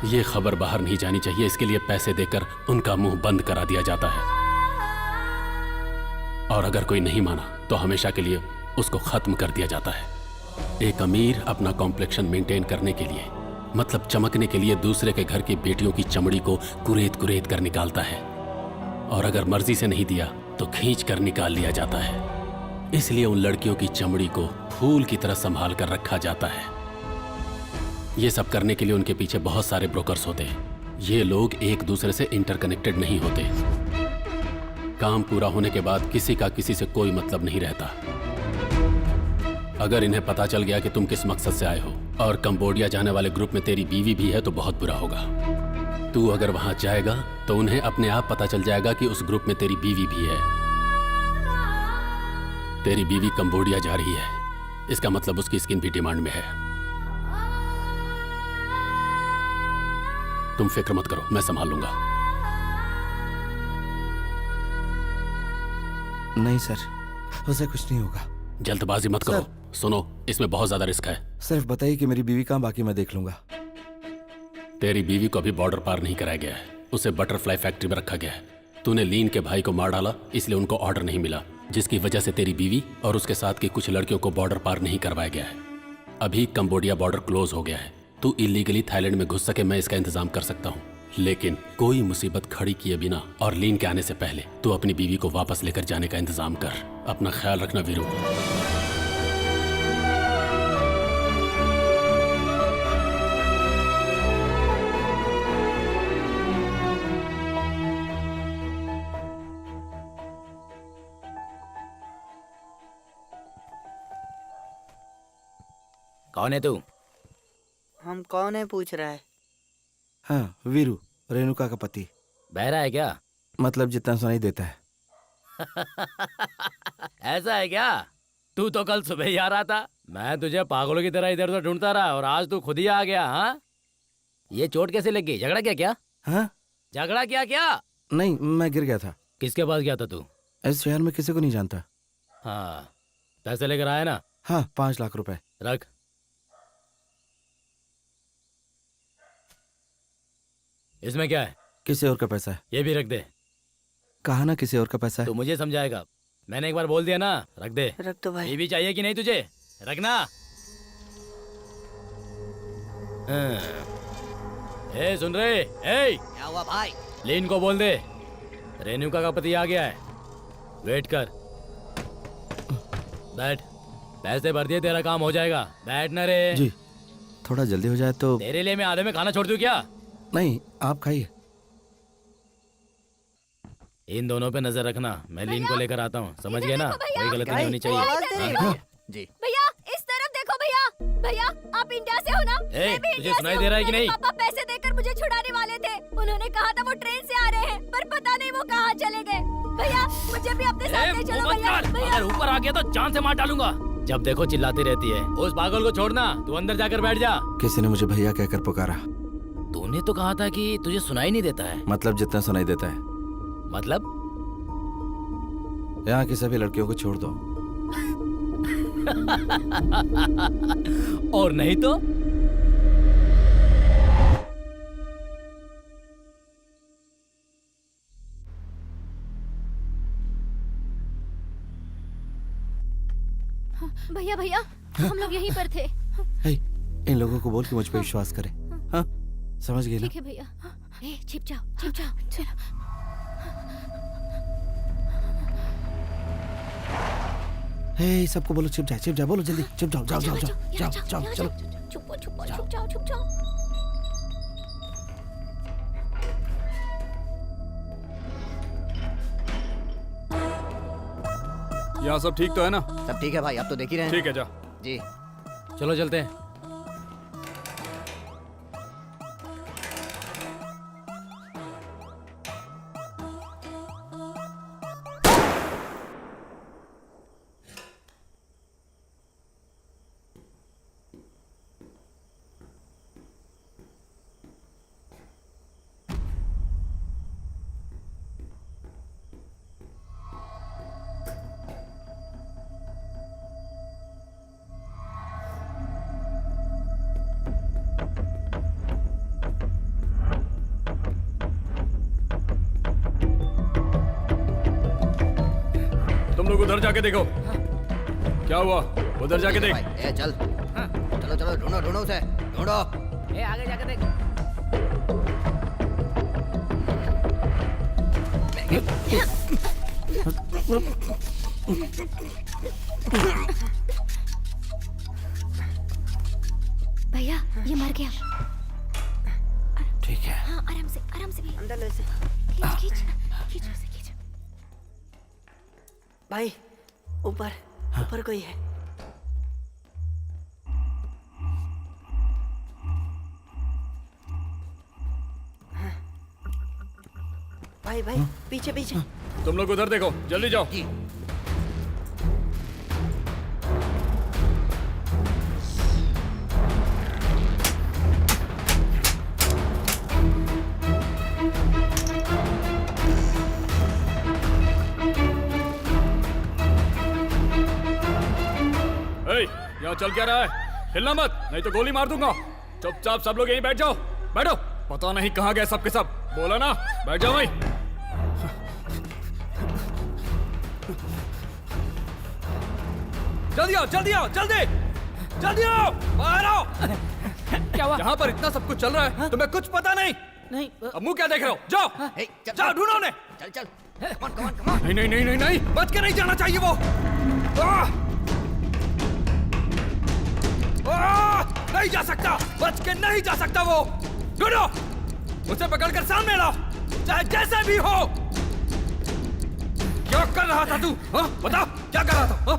ये खबर बाहर नहीं जानी चाहिए, इसके लिए पैसे देकर उनका मुंह बंद करा दिया जाता है और अगर कोई नहीं माना तो हमेशा के लिए उसको खत्म कर दिया जाता है। एक अमीर अपना कॉम्प्लेक्शन मेंटेन करने के लिए, मतलब चमकने के लिए, दूसरे के घर की बेटियों की चमड़ी को कुरेद कुरेद कर निकालता है और अगर मर्जी से नहीं दिया तो खींच कर निकाल लिया जाता है। इसलिए उन लड़कियों की चमड़ी को फूल की तरह संभाल कर रखा जाता है। ये सब करने के लिए उनके पीछे बहुत सारे ब्रोकर्स होते हैं। ये लोग एक दूसरे से इंटरकनेक्टेड नहीं होते। काम पूरा होने के बाद किसी का किसी से कोई मतलब नहीं रहता। अगर इन्हें पता चल गया कि तुम किस मकसद से आए हो और कंबोडिया जाने वाले ग्रुप में तेरी बीवी भी है तो बहुत बुरा होगा। तू अगर वहां जाएगा तो उन्हें अपने आप पता चल जाएगा कि उस ग्रुप में तेरी बीवी भी है। तेरी बीवी कंबोडिया जा रही है, इसका मतलब उसकी स्किन भी डिमांड में है। तुम फिक्र मत करो, मैं संभाल लूंगा। नहीं सर, उसे कुछ नहीं होगा। जल्दबाजी मत करो। सुनो, इसमें बहुत ज्यादा रिस्क है। सिर्फ बताइए कि मेरी बीवी कहाँ, बाकी मैं देख लूंगा। तेरी बीवी को अभी बॉर्डर पार नहीं कराया गया है, उसे बटरफ्लाई फैक्ट्री में रखा गया है। तूने लीन के भाई को मार डाला, इसलिए उनको ऑर्डर नहीं मिला, जिसकी वजह से तेरी बीवी और उसके साथ की कुछ लड़कियों को बॉर्डर पार नहीं करवाया गया है। अभी कंबोडिया बॉर्डर क्लोज हो गया है। तू इलीगली थाईलैंड में घुस सके मैं इसका इंतजाम कर सकता हूँ, लेकिन कोई मुसीबत खड़ी किए बिना और लीन के आने से पहले तू अपनी बीवी को वापस लेकर जाने का इंतजाम कर। अपना ख्याल रखना वीरू। कौन है तू? हम कौन है पूछ रहा है? हाँ, वीरू, रेणुका का पति। बहरा है क्या? मतलब जितना सुनाई देता है। ऐसा है क्या? तू तो कल सुबह ही आ रहा था। मैं तुझे पागलों की तरह इधर उधर ढूंढता रहा और आज तू खुद ही आ गया। हाँ, ये चोट कैसे लग गई? झगड़ा किया क्या? हाँ? झगड़ा किया क्या? नहीं, मैं गिर गया था। किसके पास गया था तू? इस शहर में किसी को नहीं जानता। हाँ, पैसे लेकर आया ना? हाँ, 5 लाख रुपए। रख। इसमें क्या है? किसी और का पैसा है। ये भी रख दे। कहा ना किसी और का पैसा है। तू मुझे समझाएगा, मैंने एक बार बोल दिया ना। रख दे। रख दो भाई। ये भी चाहिए कि नहीं तुझे? रखना। ए सुन रहे? ए क्या हुआ भाई? लीन को बोल दे रेणुका का पति आ गया है, वेट कर। बैठ, पैसे भर दिए, तेरा काम हो जाएगा। बैठ ना रे। जी थोड़ा जल्दी हो जाए तो। तेरे लिए मैं आधे में खाना छोड़ दूं क्या? नहीं आप खाइए। इन दोनों पे नजर रखना, मैं लीन को लेकर आता हूँ, समझ गए ना? कोई गलती नहीं होनी चाहिए। हाँ? जी भैया इस तरफ देखो भैया। भैया आप इंडिया से हो ना? ए, मैं भी तुझे इंडिया सुनाई से दे रहा है हूँ। कि नहीं? मेरे पापा पैसे देकर मुझे छुड़ाने वाले थे। उन्होंने कहा था वो ट्रेन से आ रहे हैं, पर पता नहीं वो कहाँ चले गए। भैया मुझे भी अपने साथ ले चलो भैया। अगर ऊपर आ गया तो जान से मार डालूंगा। जब देखो चिल्लाती रहती है। उस पागल को छोड़ना, तू अंदर जाकर बैठ जा। किसी ने मुझे भैया कहकर पुकारा। तूने तो कहा था कि तुझे सुनाई नहीं देता है। मतलब जितना सुनाई देता है। मतलब यहाँ की सभी लड़कियों को छोड़ दो। और नहीं तो? भैया भैया हम लोग यहीं पर थे। हे, इन लोगों को बोल के मुझ पे विश्वास करे। हाँ समझ गई ना? ठीक है भैया। ए छिप जाओ छिप जाओ। चलो। हे सबको बोलो छिप जाए बोलो जल्दी छिप जाओ। जाओ चलो। छुपो छुपो छुप जाओ छुप जाओ। यहाँ सब ठीक तो है ना? सब ठीक है भाई, आप तो देख ही रहे हैं। ठीक है, जा। जी चलो चलते हैं। तुम लोग उधर जाके देखो। क्या हुआ? उधर जाके देख। ए चल। चलो चलो ढूंढो ढूंढो उसे ढूंढो। ए आगे जाके देख। भैया ये मर गया। ठीक है। हाँ आराम से भी। अंदर ले से। खींच खींच उसे खींच। भाई ऊपर ऊपर कोई है। भाई भाई पीछे पीछे। तुम लोग उधर देखो, जल्दी जाओ। यहाँ चल क्या रहा है? हिलना मत, नहीं तो गोली मार दूंगा। चुपचाप सब लोग यहीं बैठ जाओ। बैठो। पता नहीं कहाँ गए सबके सब। बोला ना, बैठ जाओ वहीं। जल्दी आओ जल्दी आओ जल्दी आओ, बाहर आओ। क्या हुआ? यहाँ पर इतना सब कुछ चल रहा है, तुम्हें कुछ पता नहीं? नहीं। अब मुंह क्या देख रहे हो? जाओ जाओ ढूंढो उन्हें। चल चल कमान। नहीं बच के नहीं जाना चाहिए वो। नहीं जा सकता, बच के नहीं जा सकता वो। ढूंढो, उसे पकड़कर सामने लाओ, चाहे जैसे भी हो। क्या कर रहा था तू? बता क्या कर रहा था?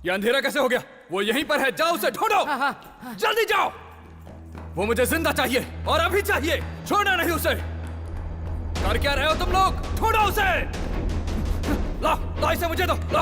ये अंधेरा कैसे हो गया? वो यहीं पर है, जाओ उसे ढूंढो। जल्दी जाओ, वो मुझे जिंदा चाहिए और अभी चाहिए, छोड़ना नहीं उसे। कर क्या रहे हो तुम लोग? ढूंढो उसे। ला इसे मुझे दो। ला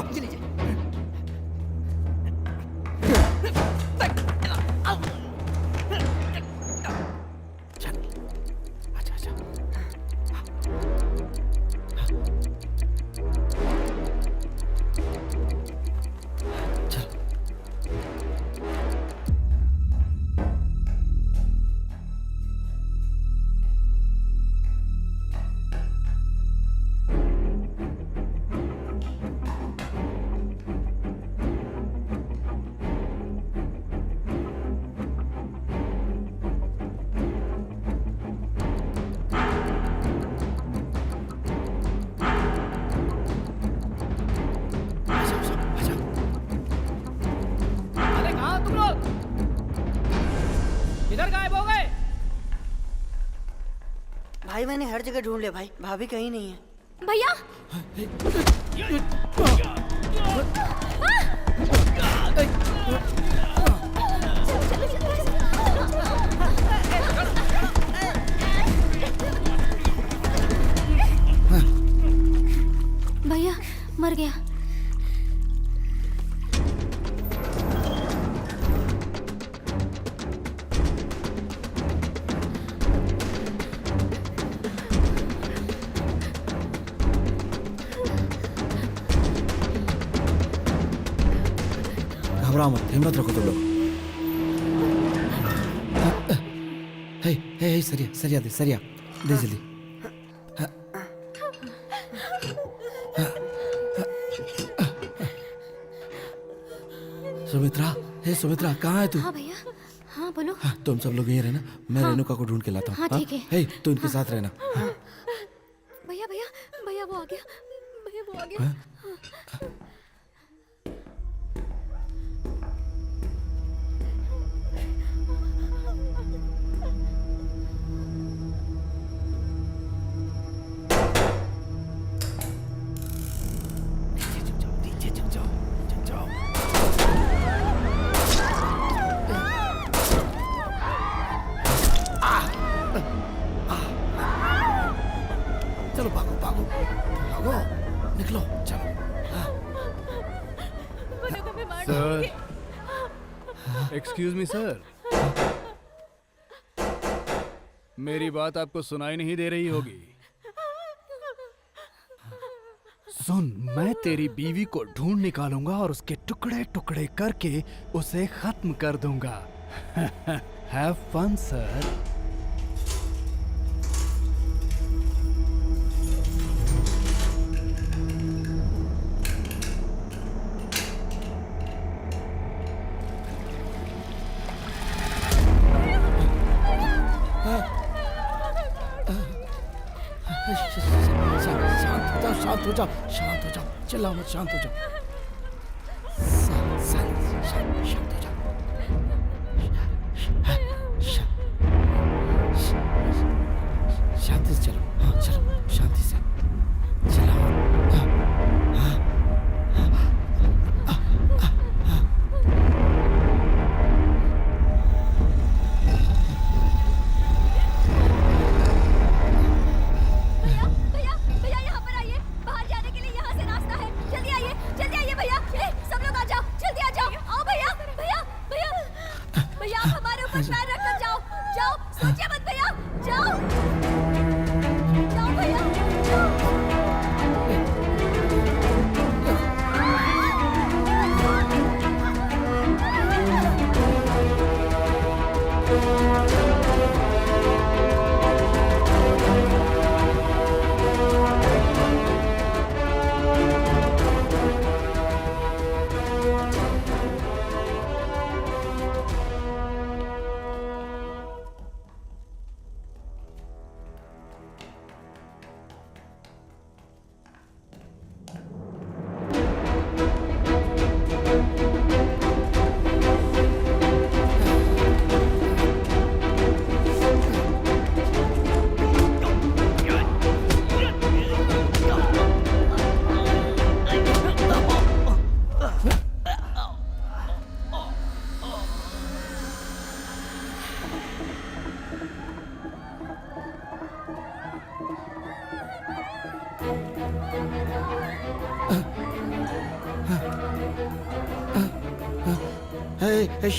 भाई मैंने हर जगह ढूंढ लिया भाई, भाभी कहीं नहीं है। भैया भैया मर गया। घबराओ मत, हिम्मत रखो तुम लोग। हे हे हे, सरिया सरिया दे जल्दी। सुमित्रा, हे सुमित्रा, कहाँ है तू? हाँ भैया, हाँ बोलो। हाँ, तुम सब लोग यहीं रहना, मैं रेणुका को ढूंढ के लाता हूँ। हाँ, ठीक है। हे, तू इनके साथ रहना। भैया भैया भैया वो आ गया, भैया वो आ गया। चलो भागो भागो भागो, निकलो चलो। सर, एक्सक्यूज मी सर, मेरी बात आपको सुनाई नहीं दे रही होगी। सुन, मैं तेरी बीवी को ढूंढ निकालूंगा और उसके टुकड़े टुकड़े करके उसे खत्म कर दूंगा। Have fun sir. शांत हो जाओ, चिल्लाओ मत, शांत हो जाओ। शांत हो जाओ। शांति से चलो, हाँ चलो, शांति से चिल्लाओ।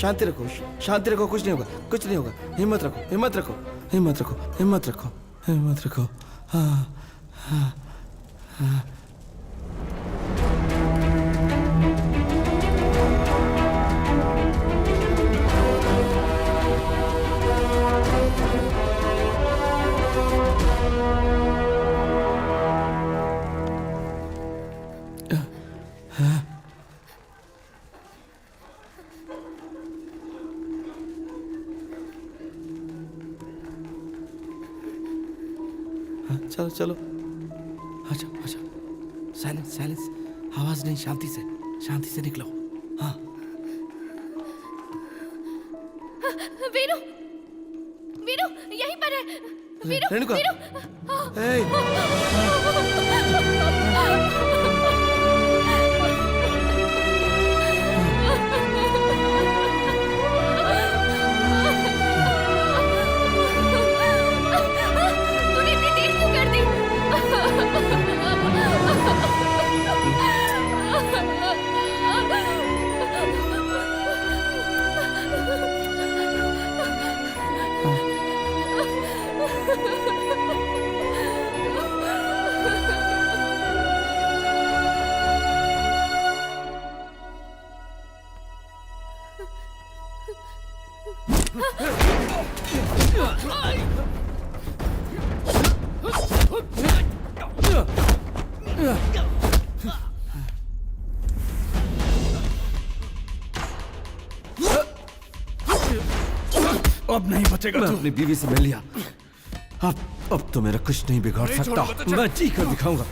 शांति रखो, शांति रखो, कुछ नहीं होगा, कुछ नहीं होगा। हिम्मत रखो, हिम्मत रखो, हिम्मत रखो, हिम्मत रखो, हिम्मत रखो। हाँ हाँ हाँ। चलो चलो, अच्छा अच्छा, साइलेंस साइलेंस, आवाज नहीं, शांति से निकलो। हाँ वीरू, वीरू यहीं पर है, रेणुका ए, तूने इतनी देर क्यों कर दी? अब नहीं बचेगा तू। अपनी बीवी से मिल लिया, अब तो मेरा कुछ नहीं बिगाड़ सकता। मैं जी कर दिखाऊंगा।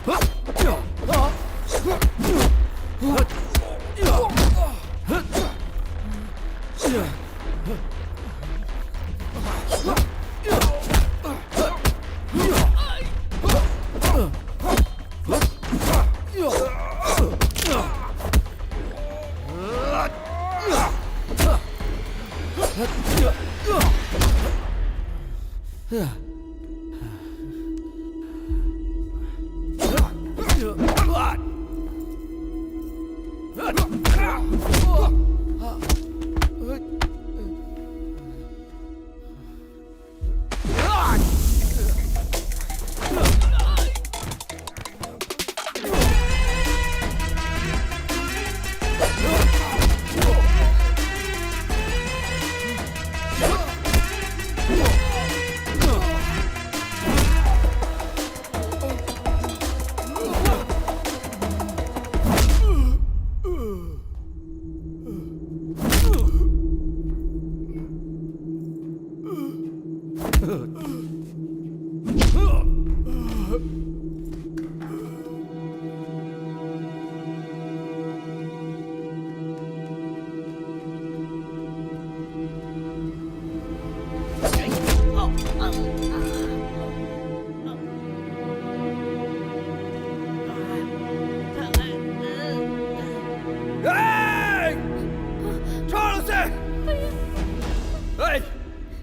छोड़ उसे!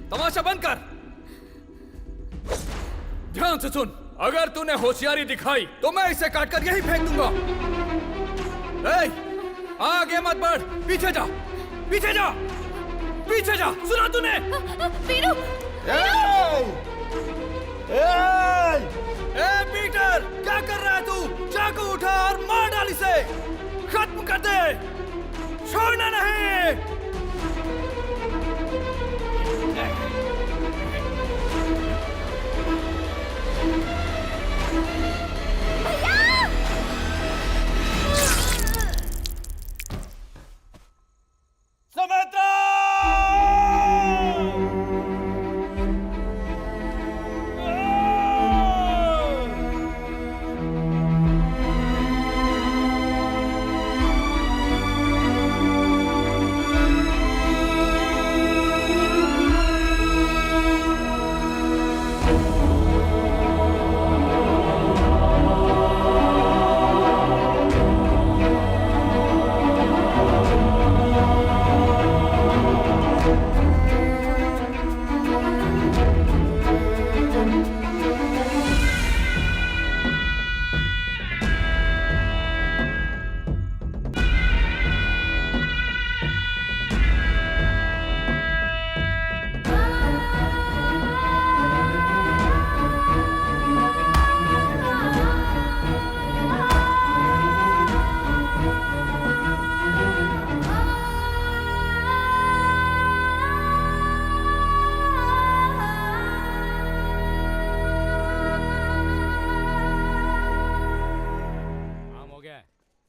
तमाशा बंद कर। ध्यान से सुन, अगर तूने होशियारी दिखाई तो मैं इसे काटकर यहीं फेंक दूंगा। आगे मत बढ़, पीछे जा, पीछे जा, पीछे जा। सुना तूने? वीरू! पीटर, क्या कर रहा है तू? चाकू उठा और मार डाल इसे। खत्म कर दे, छोड़ना नहीं।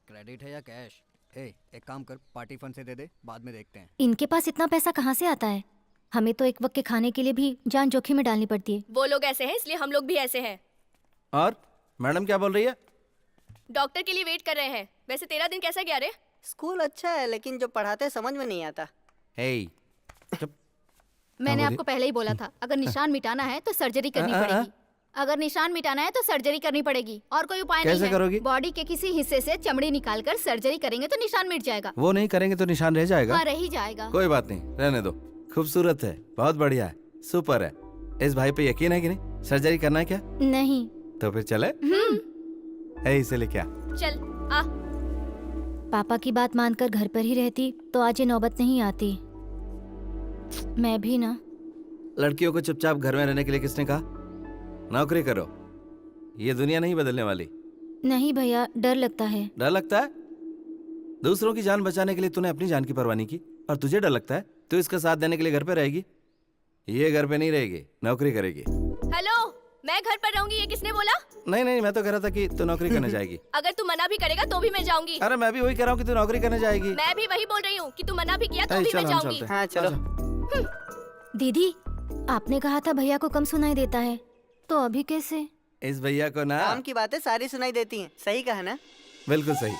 क्रेडिट है या कैश? एक काम कर, पार्टी फंड से दे दे, बाद में देखते हैं। इनके पास इतना पैसा कहाँ से आता है? हमें तो एक वक्त के खाने के लिए भी जान जोखिम में डालनी पड़ती है। वो लोग ऐसे हैं इसलिए हम लोग भी ऐसे हैं। और मैडम क्या बोल रही है? डॉक्टर के लिए वेट कर रहे हैं। वैसे तेरा दिन कैसा गया रे? स्कूल अच्छा है लेकिन जो पढ़ाते समझ में नहीं आता। हे, चुप। मैंने बोलिए। आपको पहले ही बोला था, अगर निशान मिटाना है तो सर्जरी करनी पड़ेगी। अगर निशान मिटाना है तो सर्जरी करनी पड़ेगी, और कोई उपाय नहीं कैसे है। करोगी? बॉडी के किसी हिस्से से चमड़ी निकालकर सर्जरी करेंगे तो निशान मिट जाएगा। वो नहीं करेंगे तो निशान रह जाएगा। हाँ, रह ही जाएगा। कोई बात नहीं, रहने दो। खूबसूरत है, बहुत बढ़िया है, सुपर है। इस भाई पे यकीन है कि नहीं? सर्जरी करना है क्या? नहीं। तो फिर चले। इसे ले क्या? चल आ। पापा की बात मानकर घर पर ही रहती तो आज ये नौबत नहीं आती। मैं भी ना। लड़कियों को चुपचाप घर में रहने के लिए किसने कहा? नौकरी करो, ये दुनिया नहीं बदलने वाली। नहीं भैया, डर लगता है। डर लगता है? दूसरों की जान बचाने के लिए तूने अपनी जान की परवाह नहीं की, और तुझे डर लगता है? तू इसका साथ देने के लिए घर पे रहेगी? ये घर पे नहीं रहेगी, नौकरी करेगी। हेलो, मैं घर पर रहूंगी, ये किसने बोला? नहीं नहीं, मैं तो कह रहा था कि तू नौकरी करने जाएगी। अगर तू मना भी करेगा तो भी मैं जाऊंगी। अरे मैं भी वही कह रहा हूँ कि तू नौकरी करने जाएगी। मैं भी वही बोल रही हूँ कि तू मना भी किया तो भी चल, मैं हम जाऊंगी। चलते हैं। हाँ चलो। दीदी, आपने कहा था भैया को कम सुनाई देता है, तो अभी कैसे? इस भैया को ना काम की बातें सारी सुनाई देती हैं, सही कहा ना? बिल्कुल सही।